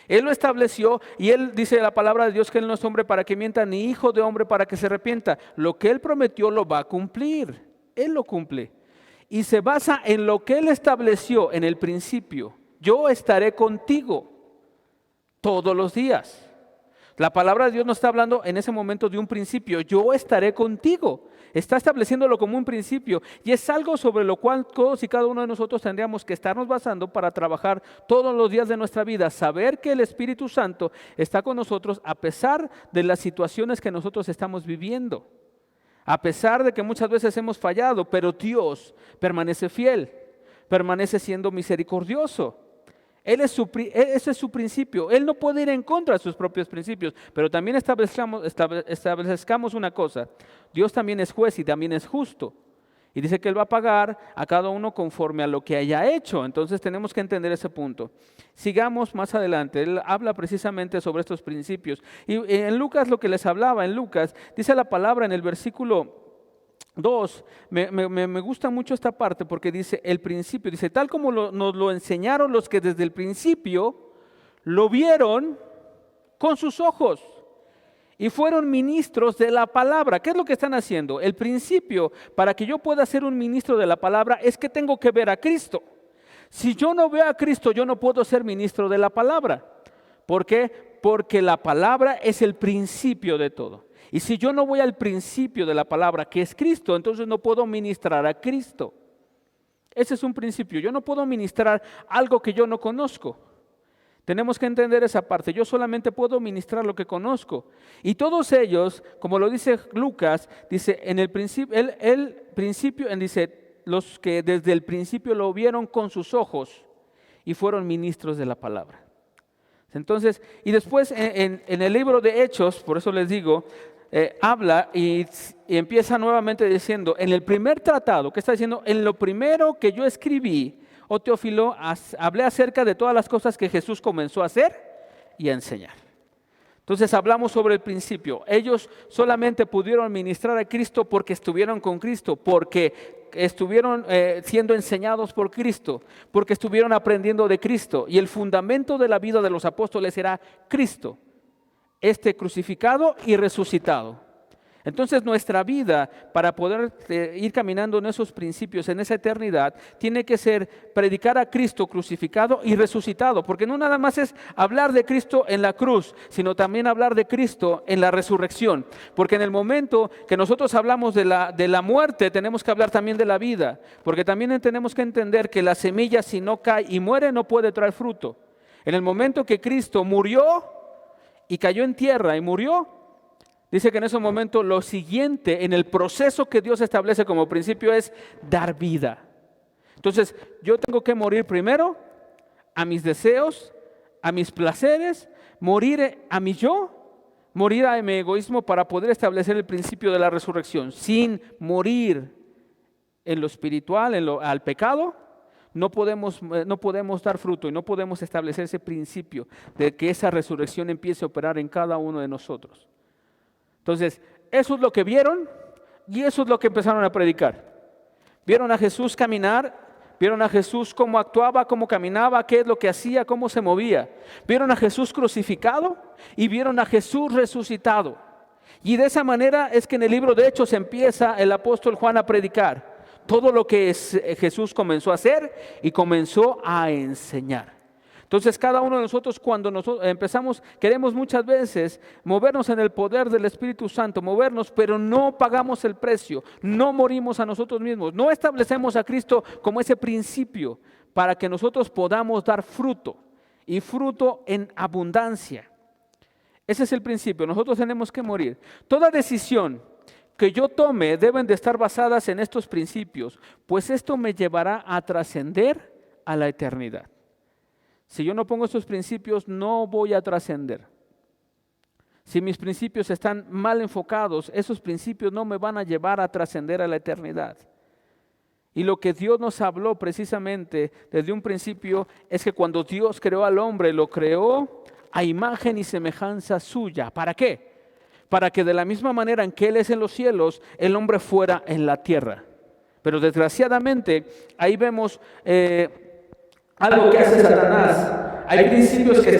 Él lo estableció y Él dice la palabra de Dios que Él no es hombre para que mienta, ni hijo de hombre para que se arrepienta. Lo que Él prometió lo va a cumplir. Él lo cumple. Y se basa en lo que Él estableció en el principio. Yo estaré contigo todos los días. La palabra de Dios no está hablando en ese momento de un principio. Yo estaré contigo. Está estableciéndolo como un principio y es algo sobre lo cual todos y cada uno de nosotros tendríamos que estarnos basando para trabajar todos los días de nuestra vida. Saber que el Espíritu Santo está con nosotros a pesar de las situaciones que nosotros estamos viviendo. A pesar de que muchas veces hemos fallado, pero Dios permanece fiel, permanece siendo misericordioso. Ese es su principio. Él no puede ir en contra de sus propios principios, pero también establezcamos una cosa. Dios también es juez y también es justo. Y dice que Él va a pagar a cada uno conforme a lo que haya hecho. Entonces tenemos que entender ese punto. Sigamos más adelante. Él habla precisamente sobre estos principios. Y en Lucas, lo que les hablaba, en Lucas, dice la palabra en el versículo 2, me gusta mucho esta parte porque dice el principio, dice tal como nos lo enseñaron los que desde el principio lo vieron con sus ojos y fueron ministros de la palabra. ¿Qué es lo que están haciendo? El principio para que yo pueda ser un ministro de la palabra es que tengo que ver a Cristo. Si yo no veo a Cristo, yo no puedo ser ministro de la palabra. ¿Por qué? Porque la palabra es el principio de todo. Y si yo no voy al principio de la palabra, que es Cristo, entonces no puedo ministrar a Cristo. Ese es un principio. Yo no puedo ministrar algo que yo no conozco. Tenemos que entender esa parte. Yo solamente puedo ministrar lo que conozco. Y todos ellos, como lo dice Lucas, dice en el principio, dice los que desde el principio lo vieron con sus ojos y fueron ministros de la palabra. Entonces, y después en el libro de Hechos, por eso les digo, habla y empieza nuevamente diciendo, en el primer tratado, ¿qué está diciendo? En lo primero que yo escribí, oh Teófilo, hablé acerca de todas las cosas que Jesús comenzó a hacer y a enseñar. Entonces hablamos sobre el principio. Ellos solamente pudieron ministrar a Cristo porque estuvieron con Cristo, porque estuvieron siendo enseñados por Cristo, porque estuvieron aprendiendo de Cristo. Y el fundamento de la vida de los apóstoles era Cristo. crucificado y resucitado. Entonces nuestra vida, para poder ir caminando en esos principios, en esa eternidad, tiene que ser predicar a Cristo crucificado y resucitado, porque no nada más es hablar de Cristo en la cruz, sino también hablar de Cristo en la resurrección, porque en el momento que nosotros hablamos de la muerte, tenemos que hablar también de la vida, porque también tenemos que entender que la semilla, si no cae y muere, no puede traer fruto. En el momento que Cristo murió y cayó en tierra y murió, dice que en ese momento lo siguiente en el proceso que Dios establece como principio es dar vida. Entonces yo tengo que morir primero a mis deseos, a mis placeres, morir a mi yo, morir a mi egoísmo para poder establecer el principio de la resurrección. Sin morir en lo espiritual, al pecado, no podemos dar fruto y no podemos establecer ese principio de que esa resurrección empiece a operar en cada uno de nosotros. Entonces, eso es lo que vieron y eso es lo que empezaron a predicar. Vieron a Jesús caminar, vieron a Jesús cómo actuaba, cómo caminaba, qué es lo que hacía, cómo se movía. Vieron a Jesús crucificado y vieron a Jesús resucitado. Y de esa manera es que en el libro de Hechos empieza el apóstol Juan a predicar todo lo que Jesús comenzó a hacer y comenzó a enseñar. Entonces cada uno de nosotros, cuando nosotros empezamos, queremos muchas veces movernos en el poder del Espíritu Santo, movernos, pero no pagamos el precio, no morimos a nosotros mismos, no establecemos a Cristo como ese principio para que nosotros podamos dar fruto y fruto en abundancia. Ese es el principio, nosotros tenemos que morir. Toda decisión que yo tome deben de estar basadas en estos principios, pues esto me llevará a trascender a la eternidad. Si yo no pongo estos principios, no voy a trascender. Si mis principios están mal enfocados, esos principios no me van a llevar a trascender a la eternidad. Y lo que Dios nos habló precisamente desde un principio es que cuando Dios creó al hombre, lo creó a imagen y semejanza suya. ¿Para qué? Para que de la misma manera en que Él es en los cielos, el hombre fuera en la tierra. Pero desgraciadamente, ahí vemos algo que hace Satanás. Hay principios que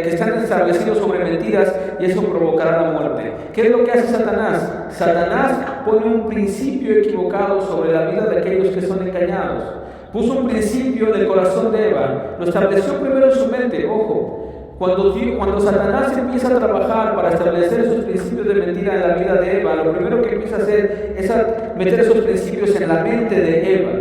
están establecidos sobre mentiras y eso provocará la muerte. ¿Qué es lo que hace Satanás? Satanás pone un principio equivocado sobre la vida de aquellos que son engañados. Puso un principio en el corazón de Eva. Lo estableció primero en su mente. Ojo, cuando Satanás empieza a trabajar para establecer esos principios de mentira en la vida de Eva, lo primero que empieza a hacer es meter esos principios en la mente de Eva.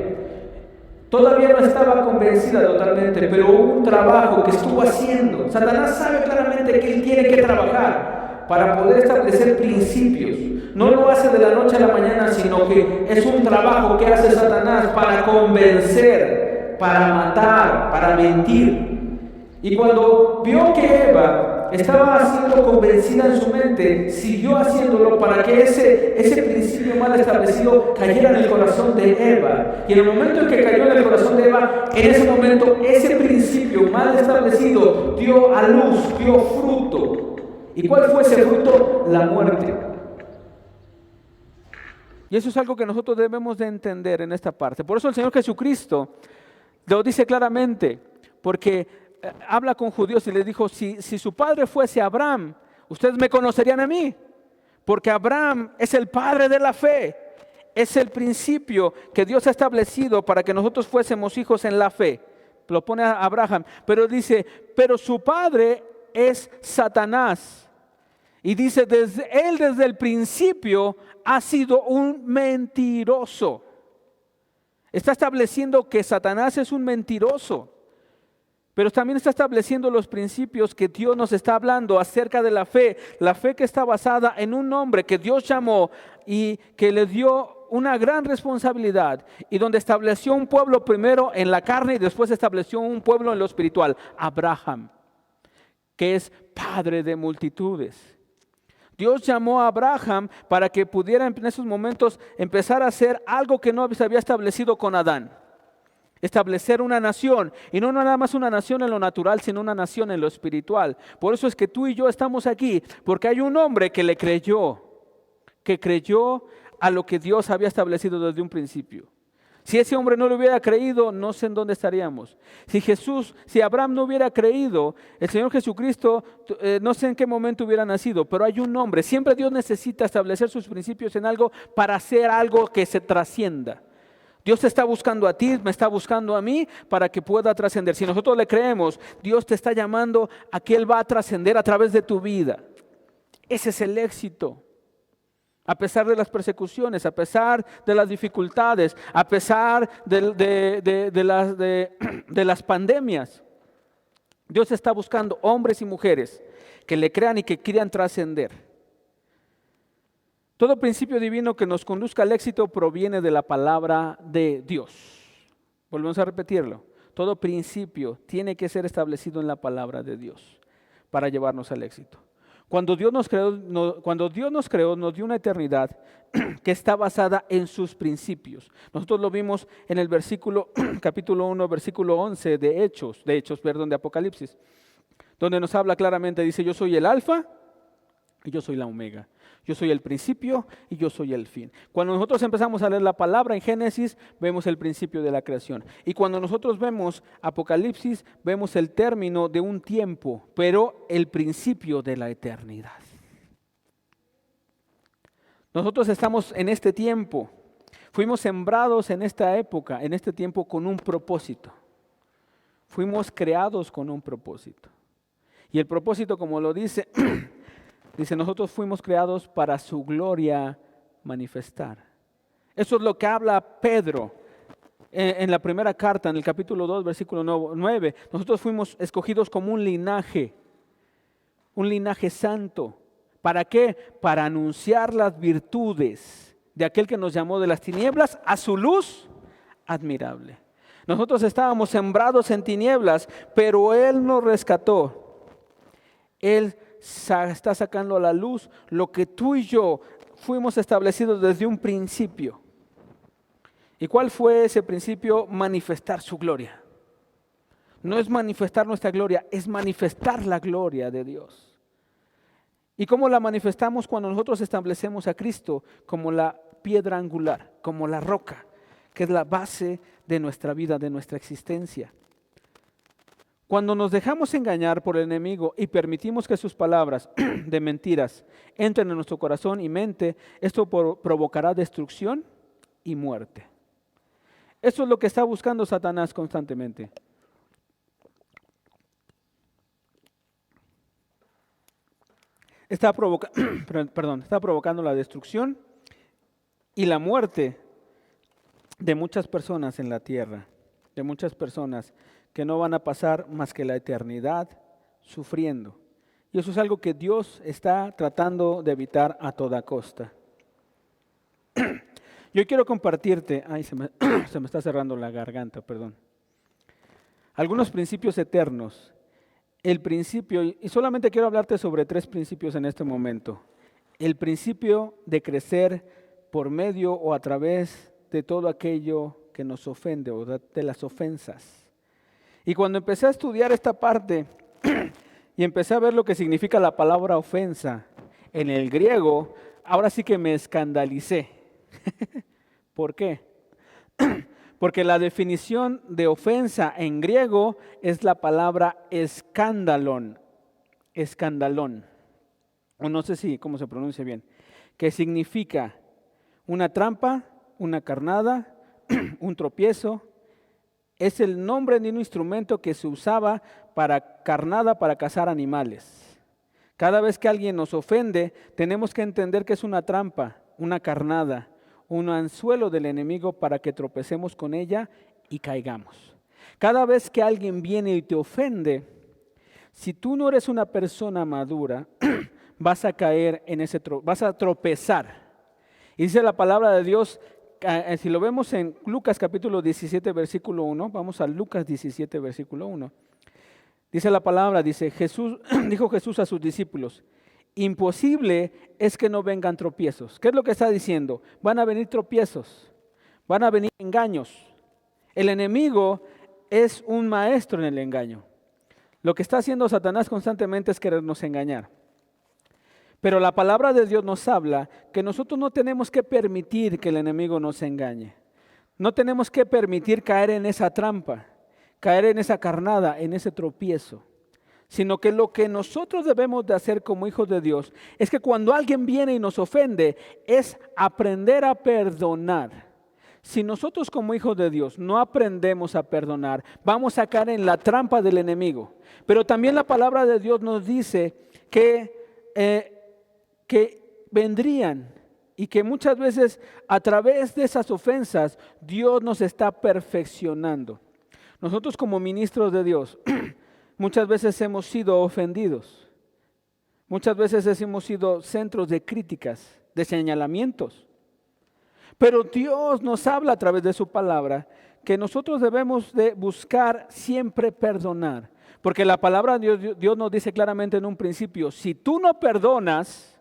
Todavía no estaba convencida totalmente, pero hubo un trabajo que estuvo haciendo. Satanás sabe claramente que él tiene que trabajar para poder establecer principios. No lo hace de la noche a la mañana, sino que es un trabajo que hace Satanás para convencer, para matar, para mentir. Y cuando vio que Eva estaba siendo convencida en su mente, siguió haciéndolo para que ese principio mal establecido cayera en el corazón de Eva. Y en el momento en que cayó en el corazón de Eva, en ese momento ese principio mal establecido dio a luz, dio fruto. ¿Y cuál fue ese fruto? La muerte. Y eso es algo que nosotros debemos de entender en esta parte. Por eso el Señor Jesucristo lo dice claramente, porque habla con judíos y les dijo, si su padre fuese Abraham, ustedes me conocerían a mí, porque Abraham es el padre de la fe, es el principio que Dios ha establecido para que nosotros fuésemos hijos en la fe. Lo pone a Abraham, pero dice, pero su padre es Satanás. Y dice, desde el principio ha sido un mentiroso. Está estableciendo que Satanás es un mentiroso. Pero también está estableciendo los principios que Dios nos está hablando acerca de la fe que está basada en un hombre que Dios llamó y que le dio una gran responsabilidad y donde estableció un pueblo primero en la carne y después estableció un pueblo en lo espiritual, Abraham, que es padre de multitudes. Dios llamó a Abraham para que pudiera en esos momentos empezar a hacer algo que no se había establecido con Adán. Establecer una nación, y no nada más una nación en lo natural, sino una nación en lo espiritual. Por eso es que tú y yo estamos aquí, porque hay un hombre que le creyó, que creyó a lo que Dios había establecido desde un principio. Si ese hombre no le hubiera creído, no sé en dónde estaríamos. Si Abraham no hubiera creído, el Señor Jesucristo, no sé en qué momento hubiera nacido, pero hay un hombre. Siempre Dios necesita establecer sus principios en algo para hacer algo que se trascienda. Dios te está buscando a ti, me está buscando a mí para que pueda trascender. Si nosotros le creemos, Dios te está llamando a que Él va a trascender a través de tu vida. Ese es el éxito. A pesar de las persecuciones, a pesar de las dificultades, a pesar de las pandemias, Dios está buscando hombres y mujeres que le crean y que quieran trascender. Todo principio divino que nos conduzca al éxito proviene de la palabra de Dios. Volvemos a repetirlo. Todo principio tiene que ser establecido en la palabra de Dios para llevarnos al éxito. Cuando Dios nos creó, nos dio una eternidad que está basada en sus principios. Nosotros lo vimos en el capítulo 1, versículo 11 de Apocalipsis, donde nos habla claramente, dice, yo soy el alfa y yo soy la omega. Yo soy el principio y yo soy el fin. Cuando nosotros empezamos a leer la palabra en Génesis, vemos el principio de la creación. Y cuando nosotros vemos Apocalipsis, vemos el término de un tiempo, pero el principio de la eternidad. Nosotros estamos en este tiempo. Fuimos sembrados en esta época, en este tiempo, con un propósito. Fuimos creados con un propósito. Y el propósito, como lo dice... Dice, nosotros fuimos creados para su gloria manifestar. Eso es lo que habla Pedro en la primera carta, en el capítulo 2, versículo 9. Nosotros fuimos escogidos como un linaje santo. ¿Para qué? Para anunciar las virtudes de aquel que nos llamó de las tinieblas a su luz admirable. Nosotros estábamos sembrados en tinieblas, pero Él nos rescató. Él está sacando a la luz lo que tú y yo fuimos establecidos desde un principio. ¿Y cuál fue ese principio? Manifestar su gloria. No es manifestar nuestra gloria, es manifestar la gloria de Dios. ¿Y cómo la manifestamos? Cuando nosotros establecemos a Cristo como la piedra angular, como la roca, que es la base de nuestra vida, de nuestra existencia. Cuando nos dejamos engañar por el enemigo y permitimos que sus palabras de mentiras entren en nuestro corazón y mente, esto provocará destrucción y muerte. Eso es lo que está buscando Satanás constantemente. Está provocando la destrucción y la muerte de muchas personas en la tierra, de muchas personas que no van a pasar más que la eternidad sufriendo. Y eso es algo que Dios está tratando de evitar a toda costa. Yo quiero compartirte, se me está cerrando la garganta, perdón. Algunos principios eternos. El principio, y solamente quiero hablarte sobre 3 principios en este momento. El principio de crecer por medio o a través de todo aquello que nos ofende o de las ofensas. Y cuando empecé a estudiar esta parte y empecé a ver lo que significa la palabra ofensa en el griego, ahora sí que me escandalicé. ¿Por qué? Porque la definición de ofensa en griego es la palabra escandalón, o no sé si cómo se pronuncia bien, que significa una trampa, una carnada, un tropiezo. Es el nombre de un instrumento que se usaba para carnada, para cazar animales. Cada vez que alguien nos ofende, tenemos que entender que es una trampa, una carnada, un anzuelo del enemigo para que tropecemos con ella y caigamos. Cada vez que alguien viene y te ofende, si tú no eres una persona madura, vas a caer vas a tropezar. Y dice la palabra de Dios, si lo vemos en Lucas capítulo 17, versículo 1, vamos a Lucas 17, versículo 1. Dice la palabra, dijo Jesús a sus discípulos, imposible es que no vengan tropiezos. ¿Qué es lo que está diciendo? Van a venir tropiezos, van a venir engaños. El enemigo es un maestro en el engaño. Lo que está haciendo Satanás constantemente es querernos engañar. Pero la palabra de Dios nos habla que nosotros no tenemos que permitir que el enemigo nos engañe. No tenemos que permitir caer en esa trampa, caer en esa carnada, en ese tropiezo. Sino que lo que nosotros debemos de hacer como hijos de Dios es que cuando alguien viene y nos ofende, es aprender a perdonar. Si nosotros como hijos de Dios no aprendemos a perdonar, vamos a caer en la trampa del enemigo. Pero también la palabra de Dios nos dice que vendrían y que muchas veces a través de esas ofensas Dios nos está perfeccionando. Nosotros como ministros de Dios muchas veces hemos sido ofendidos. Muchas veces hemos sido centros de críticas, de señalamientos. Pero Dios nos habla a través de su palabra que nosotros debemos de buscar siempre perdonar. Porque la palabra de Dios nos dice claramente en un principio, si tú no perdonas,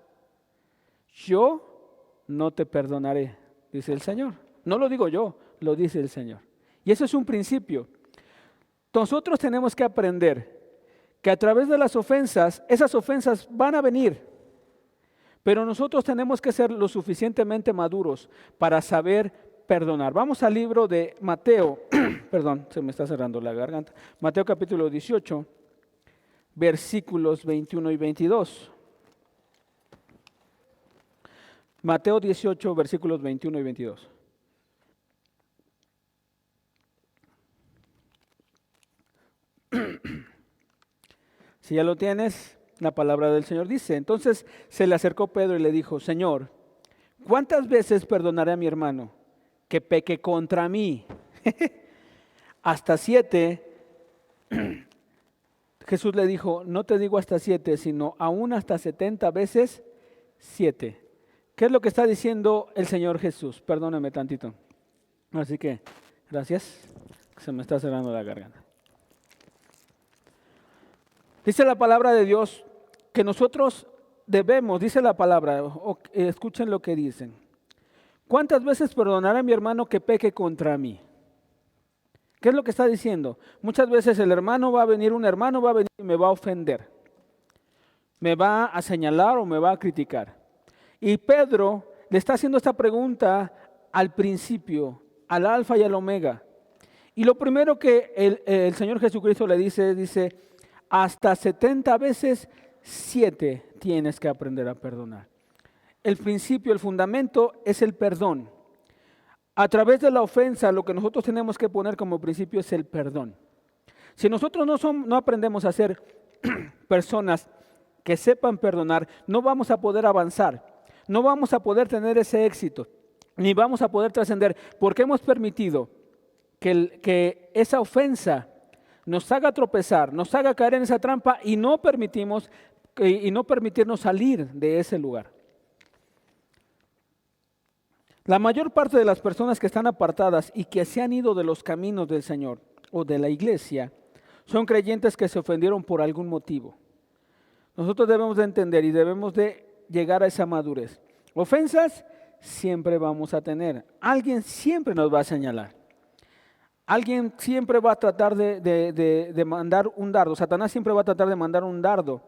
yo no te perdonaré, dice el Señor. No lo digo yo, lo dice el Señor. Y eso es un principio. Nosotros tenemos que aprender que a través de las ofensas, esas ofensas van a venir, pero nosotros tenemos que ser lo suficientemente maduros para saber perdonar. Vamos al libro de Mateo, perdón, se me está cerrando la garganta. Mateo capítulo 18, versículos 21 y 22. Mateo 18, versículos 21 y 22. Si ya lo tienes, la palabra del Señor dice, entonces se le acercó Pedro y le dijo, Señor, ¿cuántas veces perdonaré a mi hermano que peque contra mí? ¿Hasta 7? Jesús le dijo, no te digo hasta 7, sino aún hasta 70 veces 7. ¿Qué es lo que está diciendo el Señor Jesús? Perdóname tantito. Así que, gracias, se me está cerrando la garganta. Dice la palabra de Dios que nosotros debemos, dice la palabra, escuchen lo que dicen. ¿Cuántas veces perdonaré a mi hermano que peque contra mí? ¿Qué es lo que está diciendo? Muchas veces un hermano va a venir y me va a ofender. Me va a señalar o me va a criticar. Y Pedro le está haciendo esta pregunta al principio, al alfa y al omega. Y lo primero que el Señor Jesucristo le dice, hasta 70 veces 7 tienes que aprender a perdonar. El principio, el fundamento es el perdón. A través de la ofensa, lo que nosotros tenemos que poner como principio es el perdón. Si nosotros no aprendemos a ser personas que sepan perdonar, no vamos a poder avanzar, no vamos a poder tener ese éxito, ni vamos a poder trascender, porque hemos permitido que esa ofensa nos haga tropezar, nos haga caer en esa trampa y no permitirnos salir de ese lugar. La mayor parte de las personas que están apartadas y que se han ido de los caminos del Señor o de la iglesia son creyentes que se ofendieron por algún motivo. Nosotros debemos de entender y debemos de llegar a esa madurez. Ofensas siempre vamos a tener. Alguien siempre nos va a señalar. Alguien siempre va a tratar de mandar un dardo. Satanás siempre va a tratar de mandar un dardo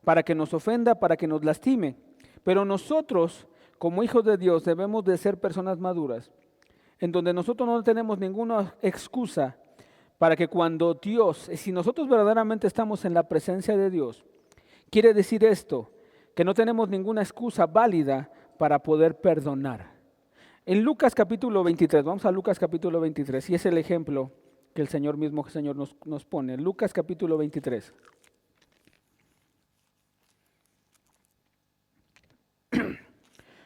para que nos ofenda, para que nos lastime. Pero nosotros, como hijos de Dios, debemos de ser personas maduras, en donde nosotros no tenemos ninguna excusa para que cuando Dios, si nosotros verdaderamente estamos en la presencia de Dios, quiere decir esto, que no tenemos ninguna excusa válida para poder perdonar. En Lucas capítulo 23, vamos a Lucas capítulo 23, y es el ejemplo que el Señor nos pone. Lucas capítulo 23.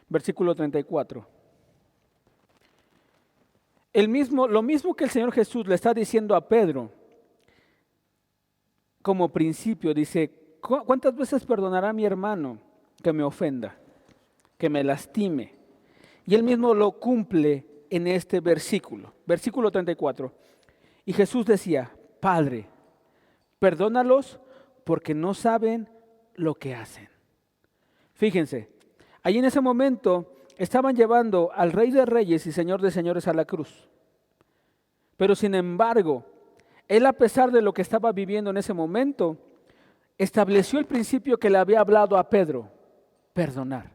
Versículo 34. Lo mismo que el Señor Jesús le está diciendo a Pedro, como principio, dice, ¿cuántas veces perdonará a mi hermano que me ofenda, que me lastime? Y él mismo lo cumple en este versículo, versículo 34. Y Jesús decía, Padre, perdónalos porque no saben lo que hacen. Fíjense, allí en ese momento estaban llevando al Rey de Reyes y Señor de Señores a la cruz. Pero sin embargo, él, a pesar de lo que estaba viviendo en ese momento, estableció el principio que le había hablado a Pedro, perdonar.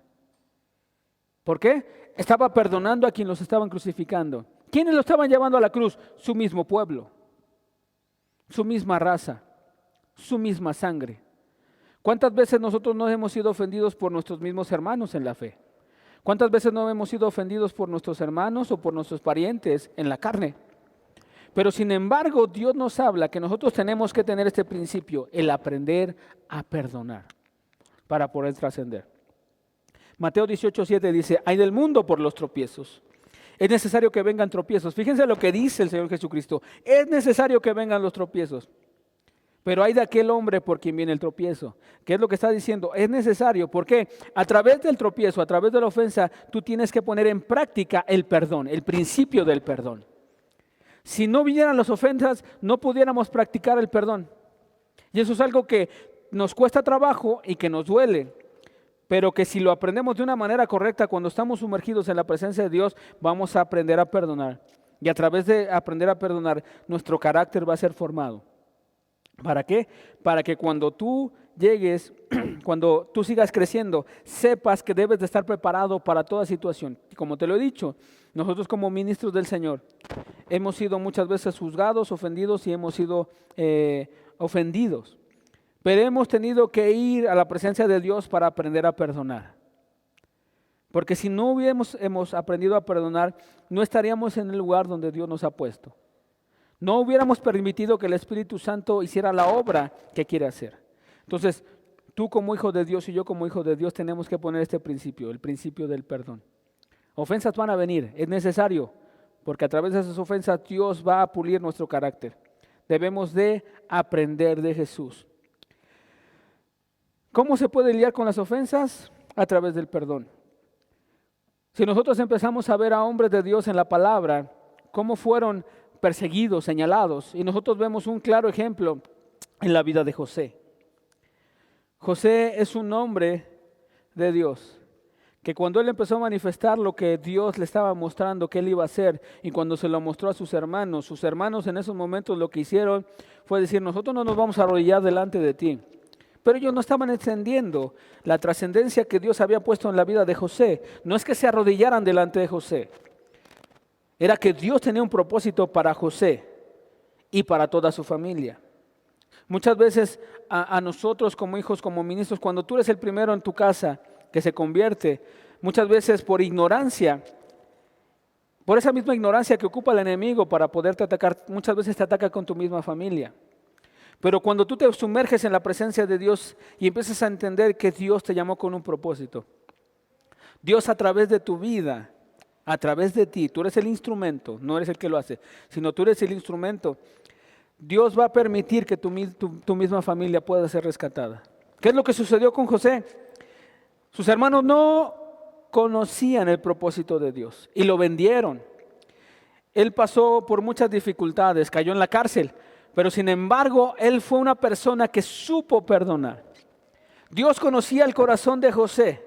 ¿Por qué? Estaba perdonando a quien los estaban crucificando. ¿Quiénes lo estaban llevando a la cruz? Su mismo pueblo, su misma raza, su misma sangre. ¿Cuántas veces nosotros no hemos sido ofendidos por nuestros mismos hermanos en la fe? ¿Cuántas veces no hemos sido ofendidos por nuestros hermanos o por nuestros parientes en la carne? Pero sin embargo, Dios nos habla que nosotros tenemos que tener este principio, el aprender a perdonar para poder trascender. Mateo 18:7 dice, hay del mundo por los tropiezos. Es necesario que vengan tropiezos. Fíjense lo que dice el Señor Jesucristo. Es necesario que vengan los tropiezos. Pero hay de aquel hombre por quien viene el tropiezo. ¿Qué es lo que está diciendo? Es necesario. ¿Por qué? A través del tropiezo, a través de la ofensa, tú tienes que poner en práctica el perdón, el principio del perdón. Si no vinieran las ofensas, no pudiéramos practicar el perdón. Y eso es algo que nos cuesta trabajo y que nos duele. Pero que si lo aprendemos de una manera correcta, cuando estamos sumergidos en la presencia de Dios, vamos a aprender a perdonar. Y a través de aprender a perdonar, nuestro carácter va a ser formado. ¿Para qué? Para que cuando tú llegues, cuando tú sigas creciendo, sepas que debes de estar preparado para toda situación. Y como te lo he dicho, nosotros como ministros del Señor hemos sido muchas veces juzgados, ofendidos y hemos sido ofendidos. Pero hemos tenido que ir a la presencia de Dios para aprender a perdonar. Porque si no hemos aprendido a perdonar, no estaríamos en el lugar donde Dios nos ha puesto. No hubiéramos permitido que el Espíritu Santo hiciera la obra que quiere hacer. Entonces, tú como hijo de Dios y yo como hijo de Dios tenemos que poner este principio, el principio del perdón. Ofensas van a venir, es necesario, porque a través de esas ofensas Dios va a pulir nuestro carácter. Debemos de aprender de Jesús. ¿Cómo se puede lidiar con las ofensas? A través del perdón. Si nosotros empezamos a ver a hombres de Dios en la palabra, cómo fueron perseguidos, señalados, y nosotros vemos un claro ejemplo en la vida de José. José es un hombre de Dios, que cuando él empezó a manifestar lo que Dios le estaba mostrando que él iba a hacer, y cuando se lo mostró a sus hermanos en esos momentos lo que hicieron fue decir, nosotros no nos vamos a arrodillar delante de ti. Pero ellos no estaban entendiendo la trascendencia que Dios había puesto en la vida de José. No es que se arrodillaran delante de José. Era que Dios tenía un propósito para José y para toda su familia. Muchas veces a nosotros como hijos, como ministros, cuando tú eres el primero en tu casa que se convierte, muchas veces por ignorancia, por esa misma ignorancia que ocupa el enemigo para poderte atacar, muchas veces te ataca con tu misma familia. Pero cuando tú te sumerges en la presencia de Dios y empiezas a entender que Dios te llamó con un propósito, Dios a través de tu vida, a través de ti, tú eres el instrumento, no eres el que lo hace, sino tú eres el instrumento, Dios va a permitir que tu misma familia pueda ser rescatada. ¿Qué es lo que sucedió con José? Sus hermanos no conocían el propósito de Dios y lo vendieron. Él pasó por muchas dificultades, cayó en la cárcel. Pero sin embargo, él fue una persona que supo perdonar. Dios conocía el corazón de José.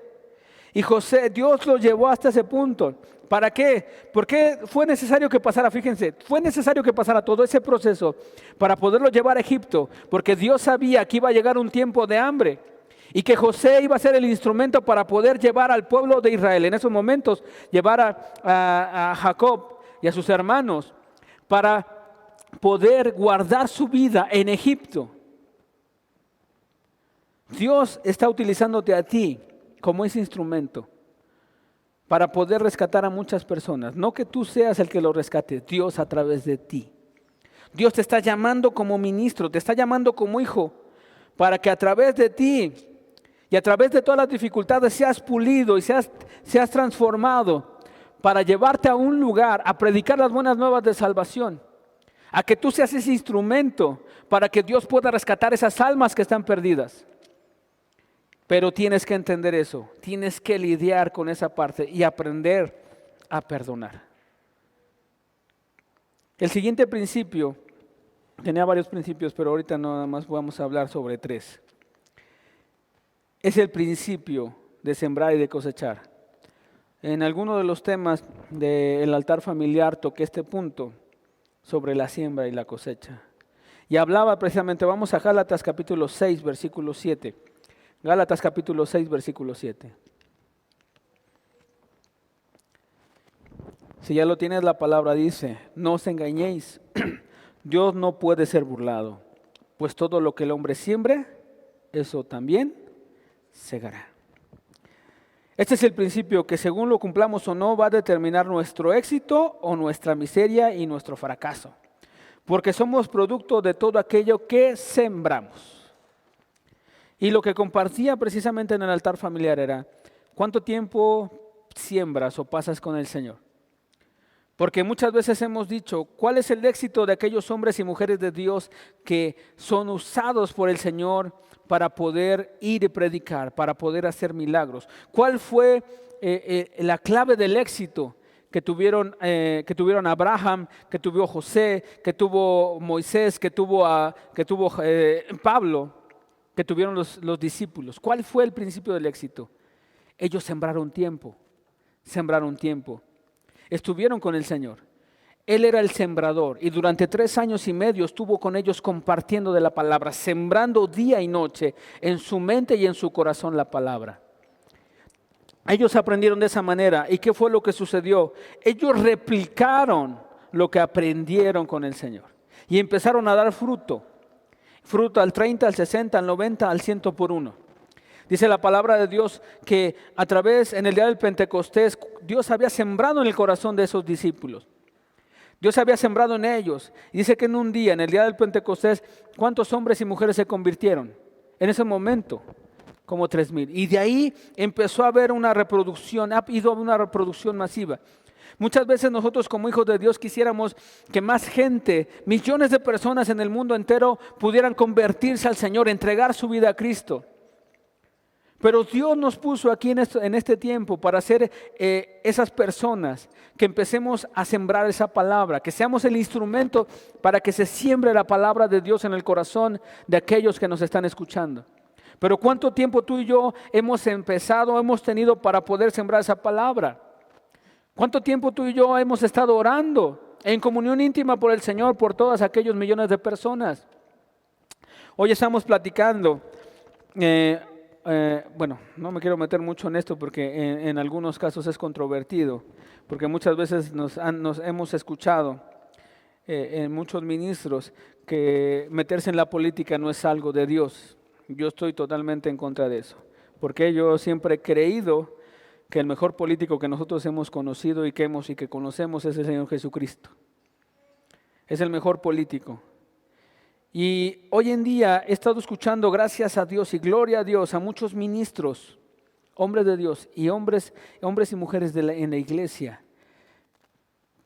Y Dios lo llevó hasta ese punto. ¿Para qué? Porque fue necesario que pasara, fíjense, fue necesario que pasara todo ese proceso para poderlo llevar a Egipto. Porque Dios sabía que iba a llegar un tiempo de hambre. Y que José iba a ser el instrumento para poder llevar al pueblo de Israel. En esos momentos, llevar a Jacob y a sus hermanos para poder guardar su vida en Egipto. Dios está utilizándote a ti como ese instrumento para poder rescatar a muchas personas. No que tú seas el que lo rescate, Dios a través de ti. Dios te está llamando como ministro, te está llamando como hijo, para que a través de ti y a través de todas las dificultades seas pulido y seas transformado para llevarte a un lugar, a predicar las buenas nuevas de salvación. A que tú seas ese instrumento para que Dios pueda rescatar esas almas que están perdidas. Pero tienes que entender eso, tienes que lidiar con esa parte y aprender a perdonar. El siguiente principio, tenía varios principios, pero ahorita nada más vamos a hablar sobre 3. Es el principio de sembrar y de cosechar. En alguno de los temas del altar familiar toqué este punto sobre la siembra y la cosecha. Y hablaba precisamente, vamos a Gálatas capítulo 6, versículo 7. Gálatas capítulo 6, versículo 7. Si ya lo tienes, la palabra dice, no os engañéis, Dios no puede ser burlado, pues todo lo que el hombre siembre, eso también segará. Este es el principio que según lo cumplamos o no va a determinar nuestro éxito o nuestra miseria y nuestro fracaso, porque somos producto de todo aquello que sembramos. Y lo que compartía precisamente en el altar familiar era, ¿cuánto tiempo siembras o pasas con el Señor? Porque muchas veces hemos dicho, ¿cuál es el éxito de aquellos hombres y mujeres de Dios que son usados por el Señor para poder ir y predicar, para poder hacer milagros? ¿Cuál fue la clave del éxito que tuvieron Abraham, que tuvo José, que tuvo Moisés, que tuvo Pablo, que tuvieron los discípulos? ¿Cuál fue el principio del éxito? Ellos sembraron tiempo. Estuvieron con el Señor. Él era el sembrador y durante 3 años y medio estuvo con ellos compartiendo de la palabra, sembrando día y noche en su mente y en su corazón la palabra. Ellos aprendieron de esa manera. ¿Y qué fue lo que sucedió? Ellos replicaron lo que aprendieron con el Señor y empezaron a dar fruto al 30, al 60, al 90, al 100 por uno. Dice la palabra de Dios que en el día del Pentecostés, Dios había sembrado en el corazón de esos discípulos. Dios había sembrado en ellos. Y dice que en un día, en el día del Pentecostés, ¿cuántos hombres y mujeres se convirtieron? En ese momento, como 3,000. Y de ahí empezó a haber una reproducción, ha ido a una reproducción masiva. Muchas veces nosotros como hijos de Dios quisiéramos que más gente, millones de personas en el mundo entero pudieran convertirse al Señor, entregar su vida a Cristo. Pero Dios nos puso aquí en este tiempo para ser esas personas que empecemos a sembrar esa palabra, que seamos el instrumento para que se siembre la palabra de Dios en el corazón de aquellos que nos están escuchando. Pero ¿cuánto tiempo tú y yo hemos tenido para poder sembrar esa palabra? ¿Cuánto tiempo tú y yo hemos estado orando en comunión íntima por el Señor, por todos aquellos millones de personas? Hoy estamos platicando. No me quiero meter mucho en esto porque en algunos casos es controvertido, porque muchas veces nos hemos escuchado en muchos ministros que meterse en la política no es algo de Dios. Yo estoy totalmente en contra de eso, porque yo siempre he creído que el mejor político que nosotros hemos conocido y que conocemos es el Señor Jesucristo. Es el mejor político. Y hoy en día he estado escuchando, gracias a Dios y gloria a Dios, a muchos ministros, hombres de Dios y hombres y mujeres en la iglesia,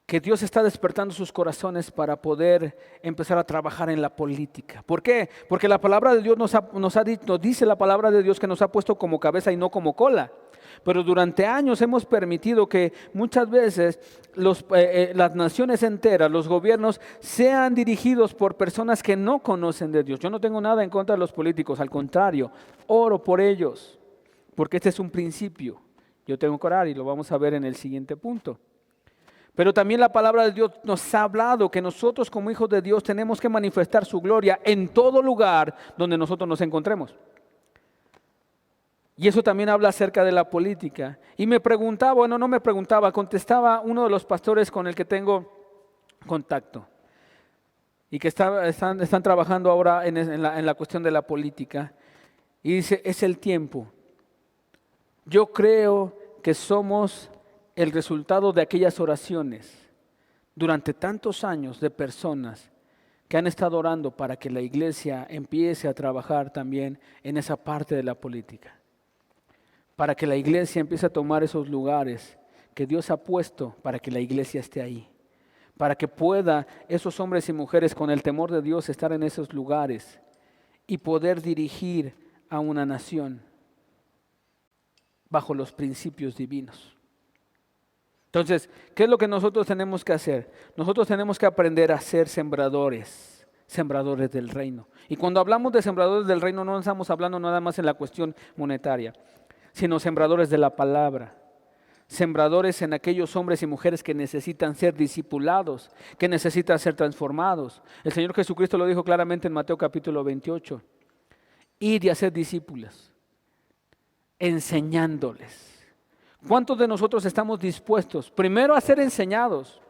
que Dios está despertando sus corazones para poder empezar a trabajar en la política. ¿Por qué? Porque la palabra de Dios nos dice la palabra de Dios que nos ha puesto como cabeza y no como cola. Pero durante años hemos permitido que muchas veces las naciones enteras, los gobiernos, sean dirigidos por personas que no conocen de Dios. Yo no tengo nada en contra de los políticos, al contrario, oro por ellos, porque este es un principio. Yo tengo que orar y lo vamos a ver en el siguiente punto. Pero también la palabra de Dios nos ha hablado que nosotros como hijos de Dios tenemos que manifestar su gloria en todo lugar donde nosotros nos encontremos. Y eso también habla acerca de la política. Y contestaba uno de los pastores con el que tengo contacto y que están trabajando ahora en la cuestión de la política. Y dice, es el tiempo. Yo creo que somos el resultado de aquellas oraciones durante tantos años de personas que han estado orando para que la iglesia empiece a trabajar también en esa parte de la política. Para que la iglesia empiece a tomar esos lugares que Dios ha puesto para que la iglesia esté ahí. Para que pueda esos hombres y mujeres con el temor de Dios estar en esos lugares y poder dirigir a una nación bajo los principios divinos. Entonces, ¿qué es lo que nosotros tenemos que hacer? Nosotros tenemos que aprender a ser sembradores del reino. Y cuando hablamos de sembradores del reino no estamos hablando nada más en la cuestión monetaria, sino sembradores de la palabra, sembradores en aquellos hombres y mujeres que necesitan ser discipulados, que necesitan ser transformados. El Señor Jesucristo lo dijo claramente en Mateo capítulo 28, id y hacer discípulos, enseñándoles. ¿Cuántos de nosotros estamos dispuestos primero a ser enseñados,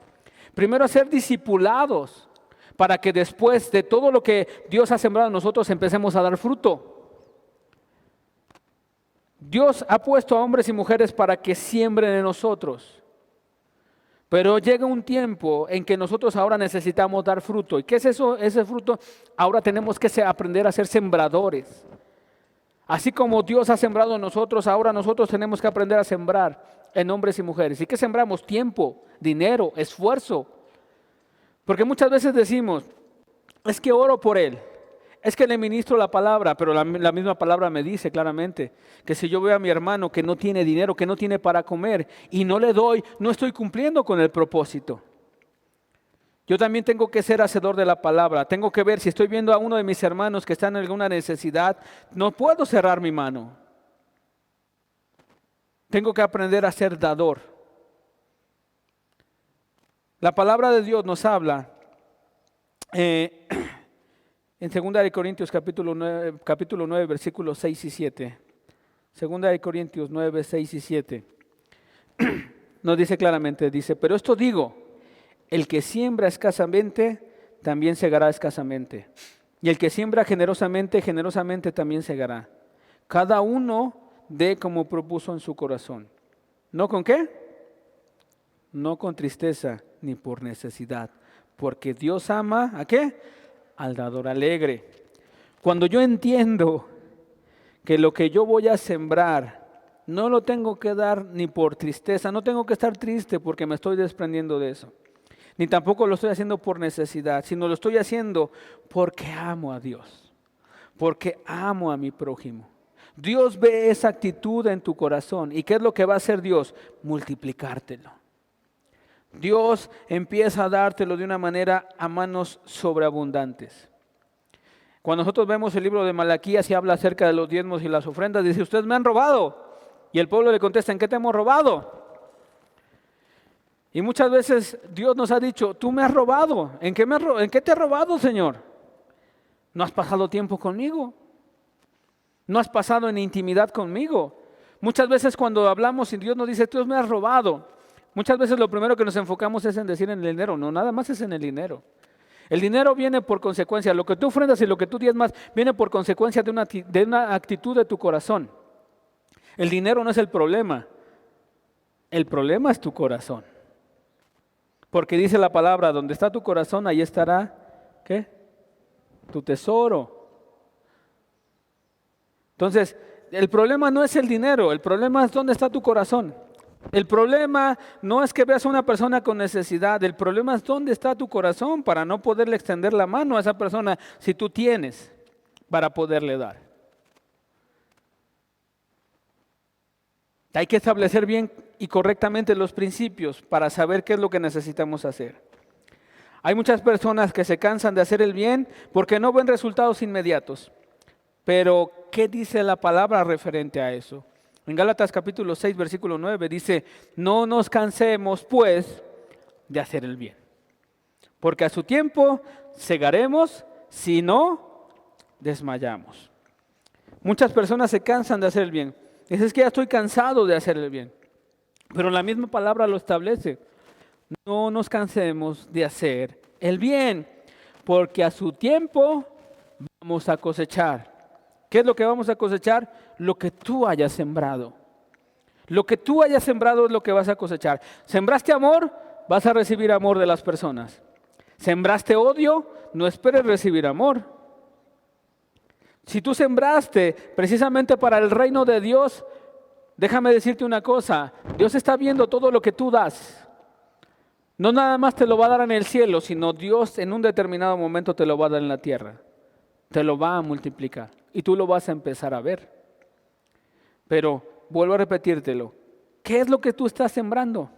primero a ser discipulados, para que después de todo lo que Dios ha sembrado en nosotros empecemos a dar fruto? Dios ha puesto a hombres y mujeres para que siembren en nosotros. Pero llega un tiempo en que nosotros ahora necesitamos dar fruto. ¿Y qué es eso? Ese fruto, ahora tenemos que aprender a ser sembradores. Así como Dios ha sembrado en nosotros, ahora nosotros tenemos que aprender a sembrar en hombres y mujeres. ¿Y qué sembramos? Tiempo, dinero, esfuerzo. Porque muchas veces decimos, es que oro por él, es que le ministro la palabra, pero la misma palabra me dice claramente que si yo veo a mi hermano que no tiene dinero, que no tiene para comer y no le doy, no estoy cumpliendo con el propósito. Yo también tengo que ser hacedor de la palabra. Tengo que ver si estoy viendo a uno de mis hermanos que está en alguna necesidad, no puedo cerrar mi mano. Tengo que aprender a ser dador. La palabra de Dios nos habla en 2 Corintios capítulo 9, versículos 6 y 7. 2 Corintios 9, 6 y 7. Nos dice claramente, dice, pero esto digo, el que siembra escasamente, también segará escasamente. Y el que siembra generosamente, generosamente también segará. Cada uno dé como propuso en su corazón. ¿No con qué? No con tristeza ni por necesidad. Porque Dios ama, ¿a qué? Al dador alegre. Cuando yo entiendo que lo que yo voy a sembrar no lo tengo que dar ni por tristeza, no tengo que estar triste porque me estoy desprendiendo de eso, ni tampoco lo estoy haciendo por necesidad, sino lo estoy haciendo porque amo a Dios, porque amo a mi prójimo. Dios ve esa actitud en tu corazón. ¿Y qué es lo que va a hacer Dios? Multiplicártelo. Dios empieza a dártelo de una manera a manos sobreabundantes. Cuando nosotros vemos el libro de Malaquías y habla acerca de los diezmos y las ofrendas, dice, ustedes me han robado. Y el pueblo le contesta, ¿en qué te hemos robado? Y muchas veces Dios nos ha dicho, tú me has robado. ¿En qué te he robado, Señor? ¿No has pasado tiempo conmigo? ¿No has pasado en intimidad conmigo? Muchas veces cuando hablamos y Dios nos dice, tú me has robado, muchas veces lo primero que nos enfocamos es en decir en el dinero. No, nada más es en el dinero. El dinero viene por consecuencia. Lo que tú ofrendas y lo que tú diezmas viene por consecuencia de una actitud de tu corazón. El dinero no es el problema. El problema es tu corazón. Porque dice la palabra, donde está tu corazón, ahí estará, ¿qué? Tu tesoro. Entonces, el problema no es el dinero, el problema es dónde está tu corazón. El problema no es que veas a una persona con necesidad, el problema es dónde está tu corazón para no poderle extender la mano a esa persona si tú tienes para poderle dar. Hay que establecer bien y correctamente los principios para saber qué es lo que necesitamos hacer. Hay muchas personas que se cansan de hacer el bien porque no ven resultados inmediatos. Pero, ¿qué dice la palabra referente a eso? En Gálatas capítulo 6, versículo 9 dice, no nos cansemos pues de hacer el bien, porque a su tiempo segaremos si no desmayamos. Muchas personas se cansan de hacer el bien. Dicen, es que ya estoy cansado de hacer el bien. Pero la misma palabra lo establece. No nos cansemos de hacer el bien, porque a su tiempo vamos a cosechar. ¿Qué es lo que vamos a cosechar? Lo que tú hayas sembrado. Lo que tú hayas sembrado es lo que vas a cosechar. ¿Sembraste amor? Vas a recibir amor de las personas. ¿Sembraste odio? No esperes recibir amor. Si tú sembraste precisamente para el reino de Dios, déjame decirte una cosa, Dios está viendo todo lo que tú das. No nada más te lo va a dar en el cielo, sino Dios en un determinado momento te lo va a dar en la tierra. Te lo va a multiplicar y tú lo vas a empezar a ver. Pero vuelvo a repetírtelo, ¿qué es lo que tú estás sembrando?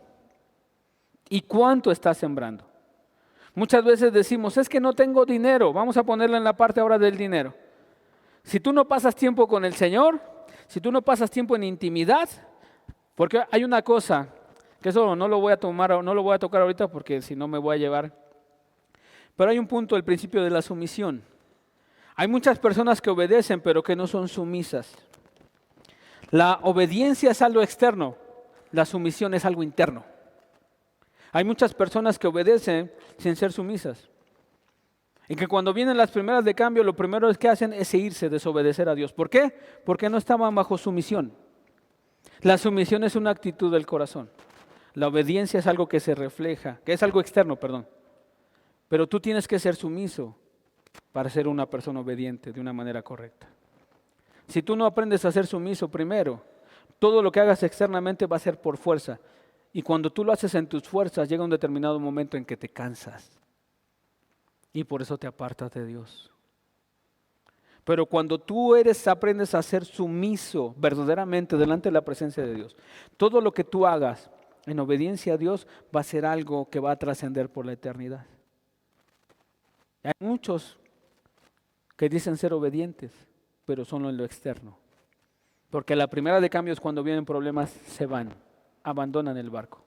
¿Y cuánto estás sembrando? Muchas veces decimos, es que no tengo dinero, vamos a ponerlo en la parte ahora del dinero. Si tú no pasas tiempo con el Señor, si tú no pasas tiempo en intimidad, porque hay una cosa, que eso no lo voy a tocar ahorita porque si no me voy a llevar, pero hay un punto, el principio de la sumisión. Hay muchas personas que obedecen pero que no son sumisas. La obediencia es algo externo, la sumisión es algo interno. Hay muchas personas que obedecen sin ser sumisas. Y que cuando vienen las primeras de cambio, lo primero que hacen es irse, desobedecer a Dios. ¿Por qué? Porque no estaban bajo sumisión. La sumisión es una actitud del corazón. La obediencia es algo que se refleja, que es algo externo, perdón. Pero tú tienes que ser sumiso para ser una persona obediente de una manera correcta. Si tú no aprendes a ser sumiso primero, todo lo que hagas externamente va a ser por fuerza. Y cuando tú lo haces en tus fuerzas, llega un determinado momento en que te cansas. Y por eso te apartas de Dios. Pero cuando tú aprendes a ser sumiso verdaderamente delante de la presencia de Dios, todo lo que tú hagas en obediencia a Dios va a ser algo que va a trascender por la eternidad. Hay muchos que dicen ser obedientes, pero solo en lo externo. Porque la primera de cambio es cuando vienen problemas, se van, abandonan el barco,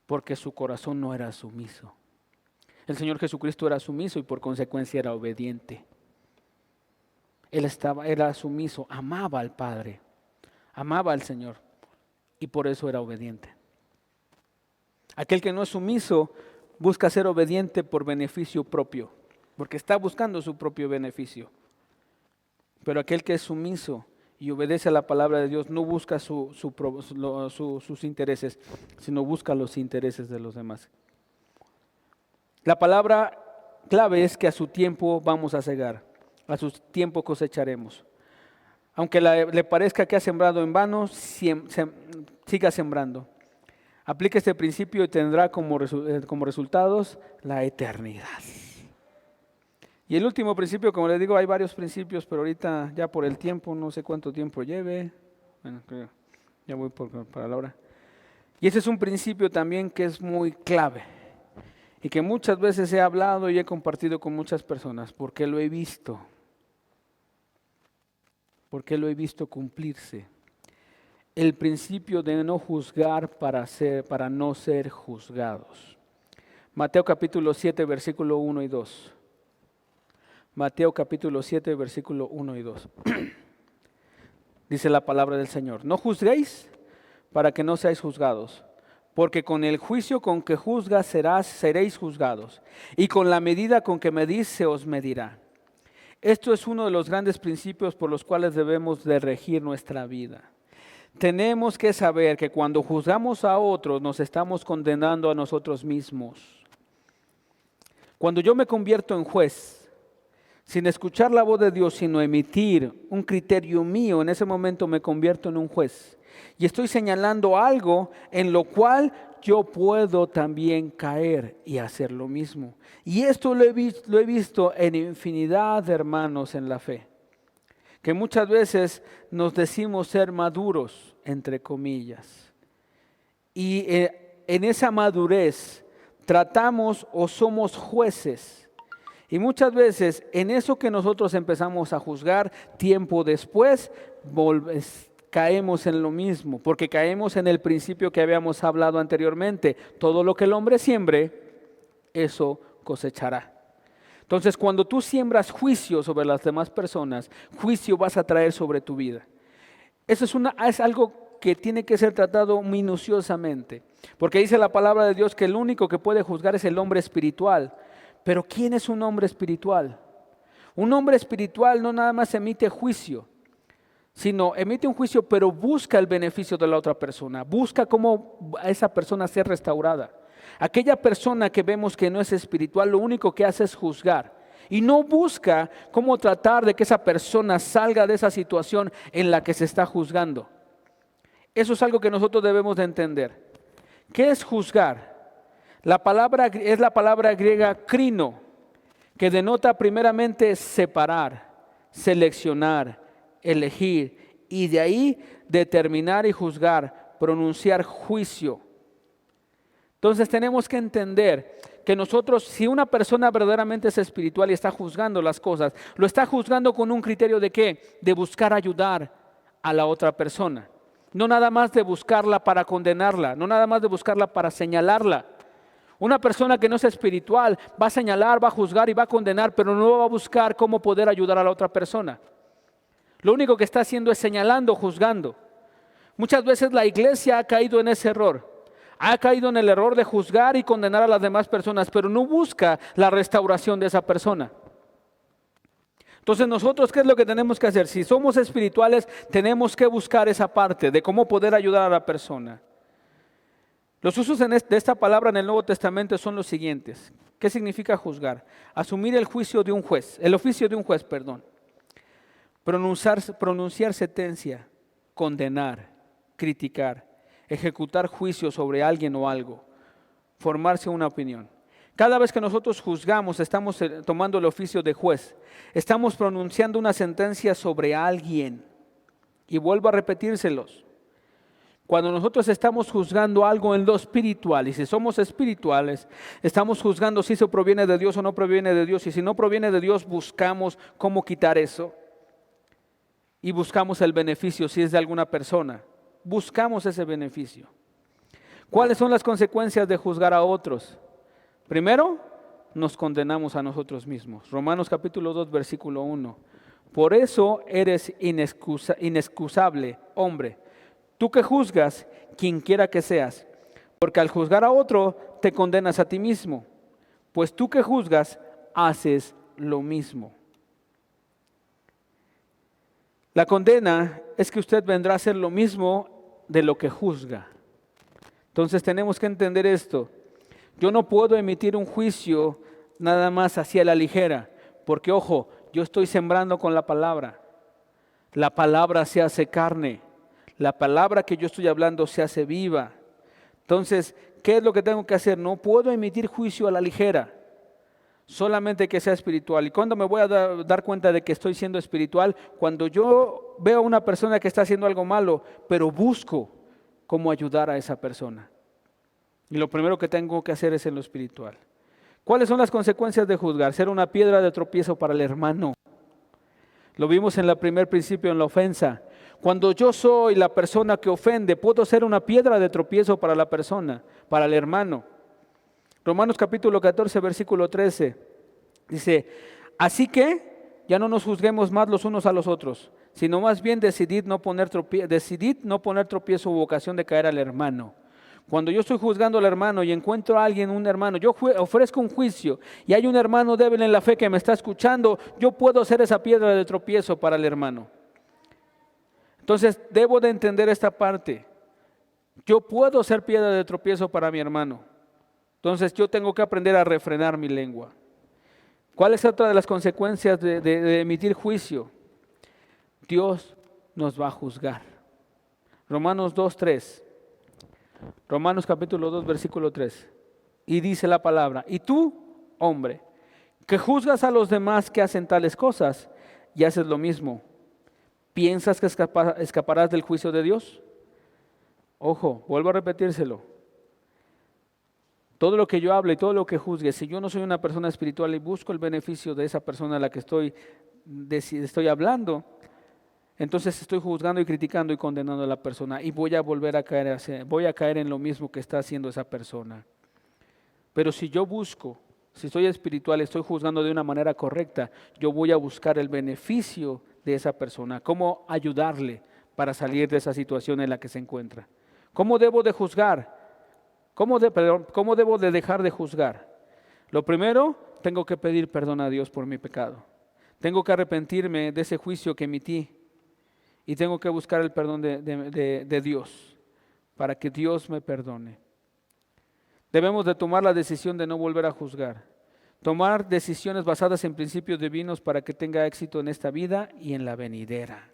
porque su corazón no era sumiso. El Señor Jesucristo era sumiso y por consecuencia era obediente. Él era sumiso, amaba al Padre, amaba al Señor y por eso era obediente. Aquel que no es sumiso busca ser obediente por beneficio propio, porque está buscando su propio beneficio. Pero aquel que es sumiso y obedece a la palabra de Dios no busca sus intereses, sino busca los intereses de los demás. La palabra clave es que a su tiempo vamos a segar, a su tiempo cosecharemos. Aunque le parezca que ha sembrado en vano, siga sembrando. Aplique este principio y tendrá como resultados la eternidad. Y el último principio, como les digo, hay varios principios, pero ahorita ya por el tiempo, no sé cuánto tiempo lleve. Bueno, ya voy para la hora. Y ese es un principio también que es muy clave. Y que muchas veces he hablado y he compartido con muchas personas, porque lo he visto. Porque lo he visto cumplirse. El principio de no juzgar para no ser juzgados. Mateo capítulo 7, versículo 1 y 2. Mateo capítulo 7, versículo 1 y 2. Dice la palabra del Señor: no juzguéis para que no seáis juzgados. Porque con el juicio con que juzgas seréis juzgados, y con la medida con que medís se os medirá. Esto es uno de los grandes principios por los cuales debemos de regir nuestra vida. Tenemos que saber que cuando juzgamos a otros nos estamos condenando a nosotros mismos. Cuando yo me convierto en juez, sin escuchar la voz de Dios, sino emitir un criterio mío, en ese momento me convierto en un juez. Y estoy señalando algo en lo cual yo puedo también caer y hacer lo mismo. Y esto lo he visto en infinidad de hermanos en la fe, que muchas veces nos decimos ser maduros, entre comillas. Y en esa madurez tratamos o somos jueces. Y muchas veces en eso que nosotros empezamos a juzgar, tiempo después caemos en lo mismo, porque caemos en el principio que habíamos hablado anteriormente. Todo lo que el hombre siembre, eso cosechará. Entonces, cuando tú siembras juicio sobre las demás personas, juicio vas a traer sobre tu vida. Eso es algo que tiene que ser tratado minuciosamente, porque dice la palabra de Dios que el único que puede juzgar es el hombre espiritual. Pero ¿quién es un hombre espiritual? Un hombre espiritual no nada más emite juicio, sino emite un juicio, pero busca el beneficio de la otra persona, busca cómo esa persona sea restaurada. Aquella persona que vemos que no es espiritual, lo único que hace es juzgar y no busca cómo tratar de que esa persona salga de esa situación en la que se está juzgando. Eso es algo que nosotros debemos de entender. ¿Qué es juzgar? Es la palabra griega krino, que denota primeramente separar, seleccionar, elegir y de ahí determinar y juzgar, pronunciar juicio. Entonces tenemos que entender que nosotros, si una persona verdaderamente es espiritual y está juzgando las cosas, lo está juzgando con un criterio de ¿qué? De buscar ayudar a la otra persona. No nada más de buscarla para condenarla, no nada más de buscarla para señalarla. Una persona que no es espiritual va a señalar, va a juzgar y va a condenar, pero no va a buscar cómo poder ayudar a la otra persona. Lo único que está haciendo es señalando, juzgando. Muchas veces la iglesia ha caído en ese error. Ha caído en el error de juzgar y condenar a las demás personas, pero no busca la restauración de esa persona. Entonces nosotros, ¿qué es lo que tenemos que hacer? Si somos espirituales, tenemos que buscar esa parte de cómo poder ayudar a la persona. Los usos de esta palabra en el Nuevo Testamento son los siguientes. ¿Qué significa juzgar? Asumir el juicio de un juez, el oficio de un juez, perdón. Pronunciar sentencia, condenar, criticar, ejecutar juicio sobre alguien o algo, formarse una opinión. Cada vez que nosotros juzgamos, estamos tomando el oficio de juez, estamos pronunciando una sentencia sobre alguien. Y vuelvo a repetírselos. Cuando nosotros estamos juzgando algo en lo espiritual, y si somos espirituales, estamos juzgando si eso proviene de Dios o no proviene de Dios, y si no proviene de Dios, buscamos cómo quitar eso. Y buscamos el beneficio si es de alguna persona. Buscamos ese beneficio. ¿Cuáles son las consecuencias de juzgar a otros? Primero, nos condenamos a nosotros mismos. Romanos capítulo 2, versículo 1. Por eso eres inexcusable, hombre, tú que juzgas, quien quiera que seas, porque al juzgar a otro, te condenas a ti mismo, pues tú que juzgas, haces lo mismo. La condena es que usted vendrá a hacer lo mismo de lo que juzga. Entonces tenemos que entender esto. Yo no puedo emitir un juicio nada más hacia la ligera, porque ojo, yo estoy sembrando con la palabra. La palabra se hace carne. La palabra que yo estoy hablando se hace viva. Entonces, ¿qué es lo que tengo que hacer? No puedo emitir juicio a la ligera, solamente que sea espiritual. ¿Y cuándo me voy a dar cuenta de que estoy siendo espiritual? Cuando yo veo a una persona que está haciendo algo malo, pero busco cómo ayudar a esa persona. Y lo primero que tengo que hacer es en lo espiritual. ¿Cuáles son las consecuencias de juzgar? Ser una piedra de tropiezo para el hermano. Lo vimos en el primer principio, en la ofensa. Cuando yo soy la persona que ofende, puedo ser una piedra de tropiezo para la persona, para el hermano. Romanos capítulo 14, versículo 13, dice, así que ya no nos juzguemos más los unos a los otros, sino más bien decidid no poner tropiezo u ocasión de caer al hermano. Cuando yo estoy juzgando al hermano y encuentro a alguien, un hermano, yo ofrezco un juicio y hay un hermano débil en la fe que me está escuchando, yo puedo ser esa piedra de tropiezo para el hermano. Entonces debo de entender esta parte. Yo puedo ser piedra de tropiezo para mi hermano. Entonces yo tengo que aprender a refrenar mi lengua. ¿Cuál es otra de las consecuencias de emitir juicio? Dios nos va a juzgar. Romanos 2:3. Romanos capítulo 2, versículo 3. Y dice la palabra, y tú, hombre, que juzgas a los demás que hacen tales cosas y haces lo mismo, ¿piensas que escaparás del juicio de Dios? Ojo, vuelvo a repetírselo. Todo lo que yo hable y todo lo que juzgue, si yo no soy una persona espiritual y busco el beneficio de esa persona a la que estoy hablando, entonces estoy juzgando y criticando y condenando a la persona y voy a caer en lo mismo que está haciendo esa persona. Pero si yo busco, si soy espiritual, estoy juzgando de una manera correcta, yo voy a buscar el beneficio de esa persona, cómo ayudarle para salir de esa situación en la que se encuentra. ¿Cómo debo de juzgar? ¿Cómo debo de dejar de juzgar? Lo primero, tengo que pedir perdón a Dios por mi pecado. Tengo que arrepentirme de ese juicio que emití y tengo que buscar el perdón de Dios para que Dios me perdone. Debemos de tomar la decisión de no volver a juzgar. Tomar decisiones basadas en principios divinos para que tenga éxito en esta vida y en la venidera.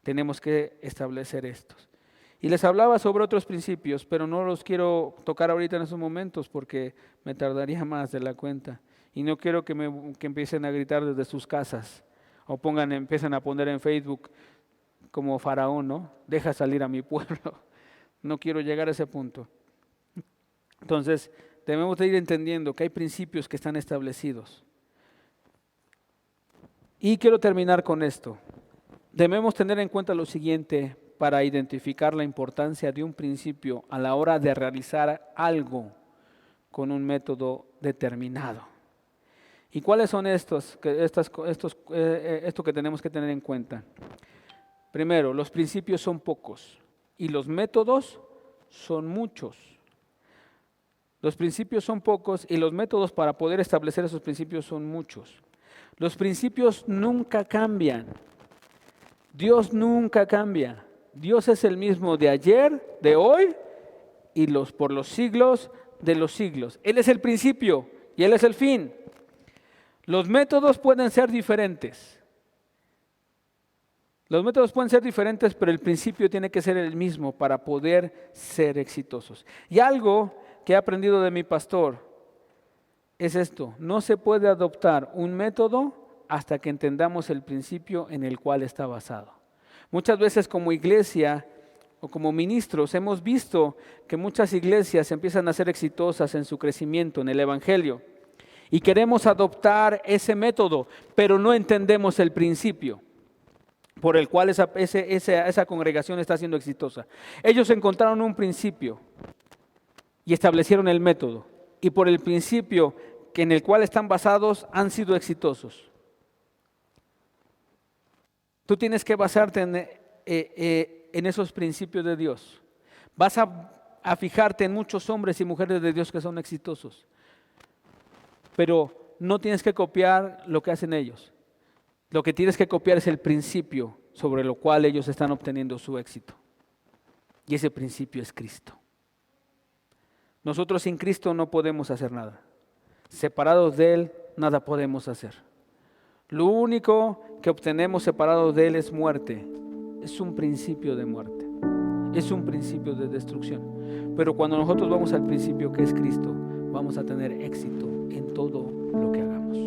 Tenemos que establecer estos. Y les hablaba sobre otros principios, pero no los quiero tocar ahorita en estos momentos porque me tardaría más de la cuenta. Y no quiero que empiecen a gritar desde sus casas o empiecen a poner en Facebook como Faraón, ¿no? Deja salir a mi pueblo. No quiero llegar a ese punto. Entonces, debemos de ir entendiendo que hay principios que están establecidos. Y quiero terminar con esto. Debemos tener en cuenta lo siguiente para identificar la importancia de un principio a la hora de realizar algo con un método determinado. ¿Y cuáles son esto que tenemos que tener en cuenta? Primero, los principios son pocos. y los métodos son muchos. Los principios son pocos y los métodos para poder establecer esos principios son muchos. Los principios nunca cambian. Dios nunca cambia. Dios es el mismo de ayer, de hoy y por los siglos de los siglos. Él es el principio y Él es el fin. Los métodos pueden ser diferentes. Los métodos pueden ser diferentes, pero el principio tiene que ser el mismo para poder ser exitosos. Y algo que he aprendido de mi pastor es esto: no se puede adoptar un método hasta que entendamos el principio en el cual está basado. Muchas veces como iglesia o como ministros hemos visto que muchas iglesias empiezan a ser exitosas en su crecimiento en el evangelio y queremos adoptar ese método, pero no entendemos el principio por el cual esa congregación está siendo exitosa. Ellos encontraron un principio y establecieron el método, y por el principio en el cual están basados han sido exitosos. Tú tienes que basarte en esos principios de Dios. Vas a fijarte en muchos hombres y mujeres de Dios que son exitosos, pero no tienes que copiar lo que hacen ellos. Lo que tienes que copiar es el principio sobre lo cual ellos están obteniendo su éxito. Y ese principio es Cristo. Nosotros sin Cristo no podemos hacer nada. Separados de Él, nada podemos hacer. Lo único que obtenemos separados de Él es muerte. Es un principio de muerte. Es un principio de destrucción. Pero cuando nosotros vamos al principio que es Cristo, vamos a tener éxito en todo lo que hagamos.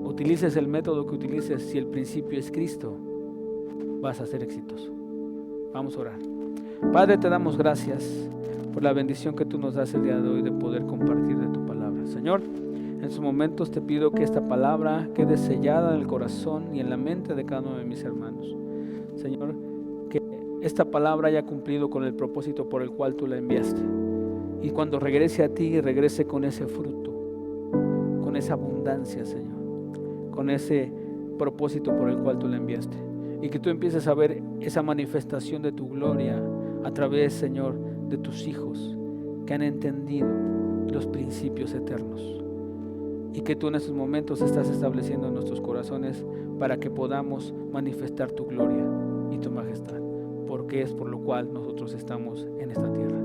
Utilices el método que utilices, si el principio es Cristo, vas a ser exitoso. Vamos a orar. Padre, te damos gracias por la bendición que tú nos das el día de hoy de poder compartir de tu palabra. Señor, en estos momentos te pido que esta palabra quede sellada en el corazón y en la mente de cada uno de mis hermanos. Señor, que esta palabra haya cumplido con el propósito por el cual tú la enviaste. Y cuando regrese a ti, regrese con ese fruto, con esa abundancia, Señor, con ese propósito por el cual tú la enviaste. Y que tú empieces a ver esa manifestación de tu gloria a través, Señor, de tus hijos que han entendido los principios eternos. Y que tú en estos momentos estás estableciendo en nuestros corazones para que podamos manifestar tu gloria y tu majestad, porque es por lo cual nosotros estamos en esta tierra.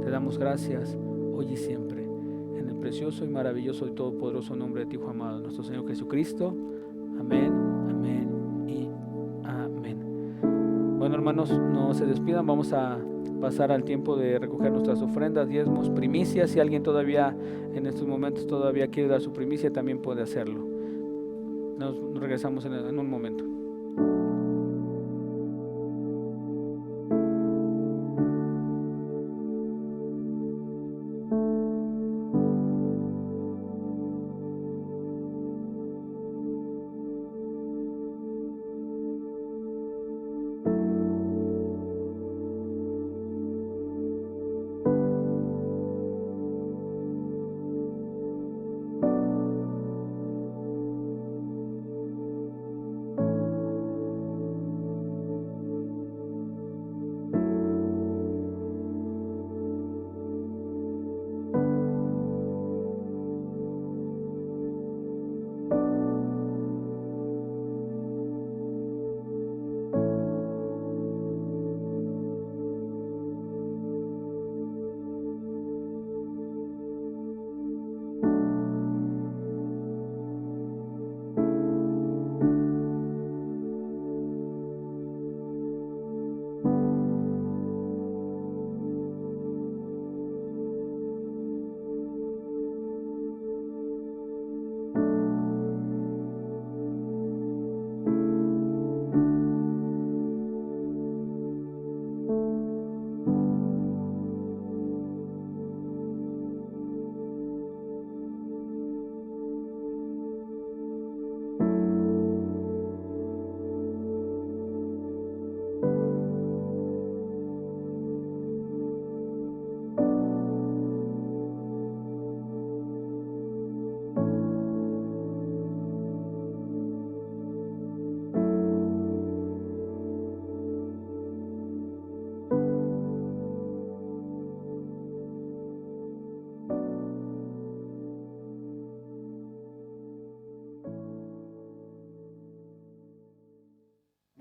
Te damos gracias hoy y siempre, en el precioso y maravilloso y todopoderoso nombre de ti, Hijo amado, nuestro Señor Jesucristo. Amén, amén y amén. Bueno, hermanos, no se despidan, vamos a pasar al tiempo de recoger nuestras ofrendas, diezmos, primicias. Si alguien todavía en estos momentos todavía quiere dar su primicia, también puede hacerlo. Nos regresamos en un momento.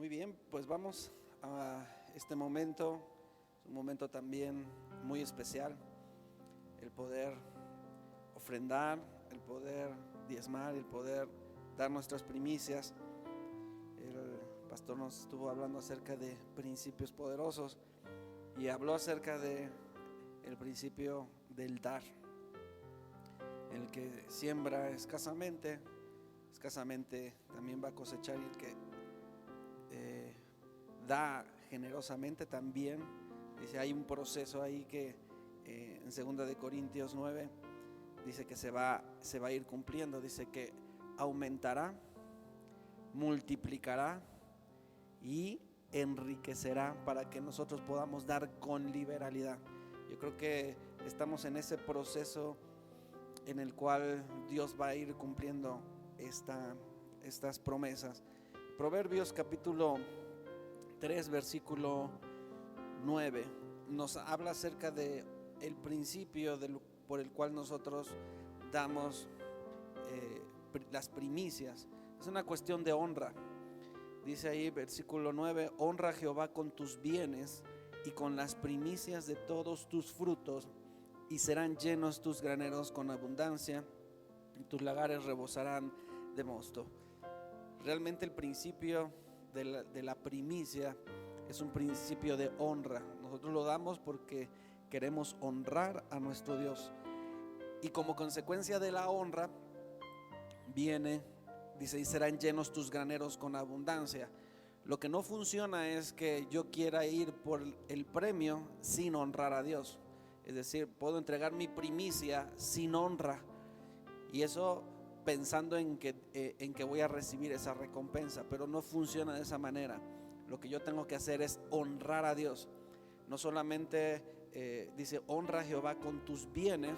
Muy bien, pues vamos a este momento, es un momento también muy especial, el poder ofrendar, el poder diezmar, el poder dar nuestras primicias. El pastor nos estuvo hablando acerca de principios poderosos y habló acerca de el principio del dar. El que siembra escasamente también va a cosechar, y el que da generosamente también. Dice, hay un proceso ahí que en 2 de Corintios 9 dice que se va a ir cumpliendo. Dice que aumentará, multiplicará y enriquecerá para que nosotros podamos dar con liberalidad. Yo creo que estamos en ese proceso en el cual Dios va a ir cumpliendo estas promesas. Proverbios capítulo 3 versículo 9 nos habla acerca de el principio por el cual nosotros damos las primicias. Es una cuestión de honra. Dice ahí versículo 9: honra a Jehová con tus bienes y con las primicias de todos tus frutos, y serán llenos tus graneros con abundancia, y tus lagares rebosarán de mosto. Realmente el principio de la primicia es un principio de honra. Nosotros lo damos porque queremos honrar a nuestro Dios, y como consecuencia de la honra viene, dice, y serán llenos tus graneros con abundancia. Lo que no funciona es que yo quiera ir por el premio sin honrar a Dios. Es decir, puedo entregar mi primicia sin honra, y eso pensando en que voy a recibir esa recompensa, pero no funciona de esa manera. Lo que yo tengo que hacer es honrar a Dios. No solamente dice, honra a Jehová con tus bienes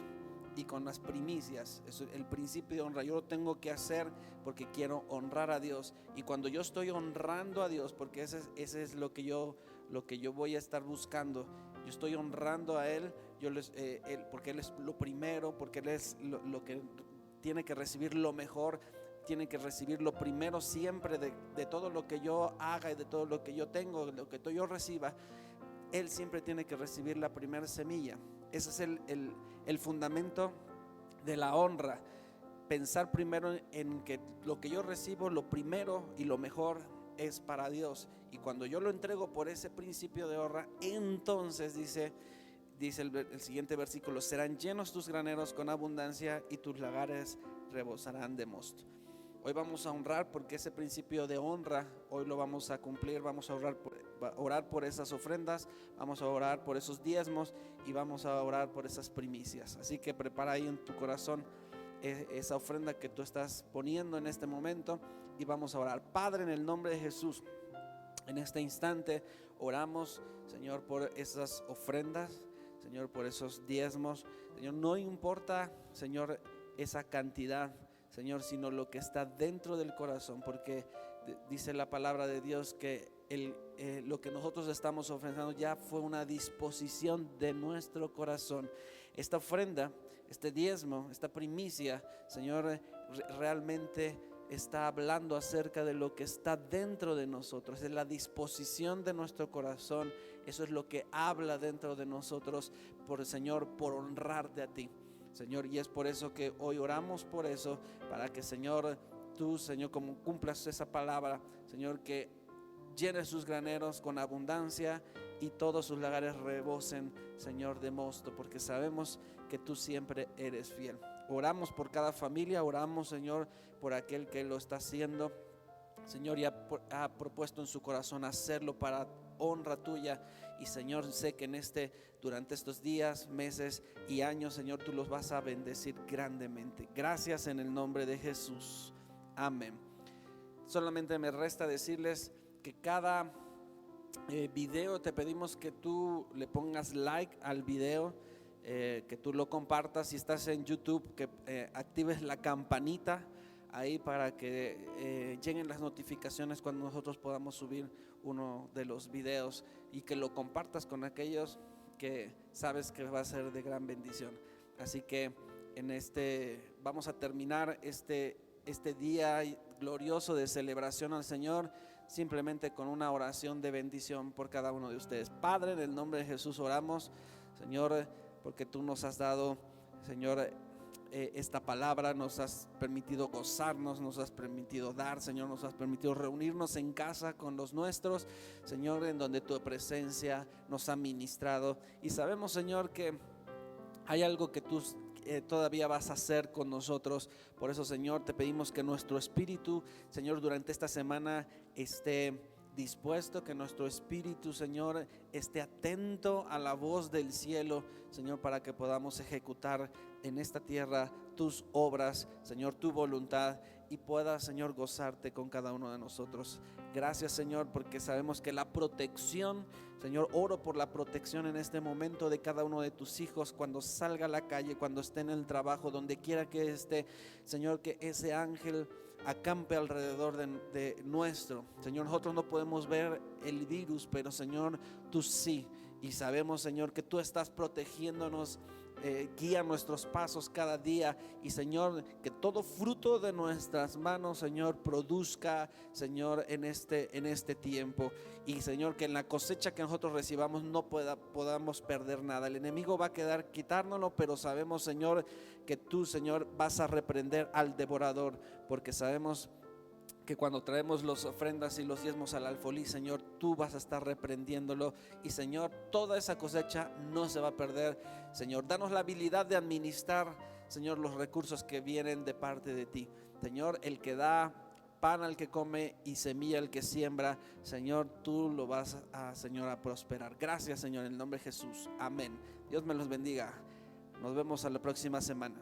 y con las primicias. Eso es el principio de honra. Yo lo tengo que hacer porque quiero honrar a Dios, y cuando yo estoy honrando a Dios, porque ese es lo que yo voy a estar buscando. Yo estoy honrando a Él, porque Él es lo primero, porque Él es lo que tiene que recibir lo mejor, tiene que recibir lo primero siempre de todo lo que yo haga y de todo lo que yo tengo, lo que yo reciba. Él siempre tiene que recibir la primera semilla. Ese es el fundamento de la honra. Pensar primero en que lo que yo recibo, lo primero y lo mejor es para Dios. Y cuando yo lo entrego por ese principio de honra, entonces dice el siguiente versículo: serán llenos tus graneros con abundancia y tus lagares rebosarán de mosto. Hoy vamos a honrar porque ese principio de honra hoy lo vamos a cumplir. Vamos a orar por esas ofrendas, vamos a orar por esos diezmos y vamos a orar por esas primicias. Así que prepara ahí en tu corazón esa ofrenda que tú estás poniendo en este momento, y vamos a orar. Padre, en el nombre de Jesús, en este instante oramos, Señor, por esas ofrendas, Señor, por esos diezmos. Señor, no importa, Señor, esa cantidad, Señor, sino lo que está dentro del corazón, porque dice la palabra de Dios que lo que nosotros estamos ofrendando ya fue una disposición de nuestro corazón. Esta ofrenda, este diezmo, esta primicia, Señor, realmente está hablando acerca de lo que está dentro de nosotros. Es la disposición de nuestro corazón. Eso es lo que habla dentro de nosotros, Señor, por honrarte a ti, Señor. Y es por eso que hoy oramos por eso, para que, Señor, tú, Señor, como cumplas esa palabra, Señor, que llene sus graneros con abundancia y todos sus lagares rebosen, Señor, de mosto, porque sabemos que tú siempre eres fiel. Oramos por cada familia, oramos, Señor, por aquel que lo está haciendo, Señor, y ha propuesto en su corazón hacerlo para honra tuya. Y, Señor, sé que durante estos días, meses y años, Señor, tú los vas a bendecir grandemente. Gracias en el nombre de Jesús. Amén. Solamente me resta decirles que cada video te pedimos que tú le pongas like al video, que tú lo compartas. Si estás en YouTube, que actives la campanita ahí para que lleguen las notificaciones cuando nosotros podamos subir uno de los videos, y que lo compartas con aquellos que sabes que va a ser de gran bendición. Así que vamos a terminar este día glorioso de celebración al Señor, simplemente con una oración de bendición por cada uno de ustedes. Padre, en el nombre de Jesús oramos, Señor, porque tú nos has dado, Señor, esta palabra, nos has permitido gozarnos, nos has permitido dar, Señor, nos has permitido reunirnos en casa con los nuestros, Señor, en donde tu presencia nos ha ministrado. Y sabemos, Señor, que hay algo que tú todavía vas a hacer con nosotros. Por eso, Señor, te pedimos que nuestro espíritu, Señor, durante esta semana esté dispuesto, que nuestro espíritu, Señor, esté atento a la voz del cielo, Señor, para que podamos ejecutar en esta tierra tus obras, Señor, tu voluntad, y puedas, Señor, gozarte con cada uno de nosotros. Gracias, Señor, porque sabemos que la protección, Señor, oro por la protección en este momento de cada uno de tus hijos, cuando salga a la calle, cuando esté en el trabajo, donde quiera que esté, Señor, que ese ángel acampe alrededor de nuestro. Señor, nosotros no podemos ver el virus, pero, Señor, tú sí. Y sabemos, Señor, que tú estás protegiéndonos, guía nuestros pasos cada día. Y, Señor, que todo fruto de nuestras manos, Señor, produzca, Señor, en este tiempo. Y, Señor, que en la cosecha que nosotros recibamos no podamos perder nada. El enemigo va a quedar quitárnoslo, pero sabemos, Señor, que tú, Señor, vas a reprender al devorador, porque sabemos que cuando traemos las ofrendas y los diezmos al alfolí, Señor, tú vas a estar reprendiéndolo. Y, Señor, toda esa cosecha no se va a perder. Señor, danos la habilidad de administrar, Señor, los recursos que vienen de parte de ti. Señor, el que da pan al que come y semilla al que siembra, Señor, tú lo vas a, Señor, a prosperar. Gracias, Señor, en el nombre de Jesús. Amén. Dios me los bendiga. Nos vemos a la próxima semana.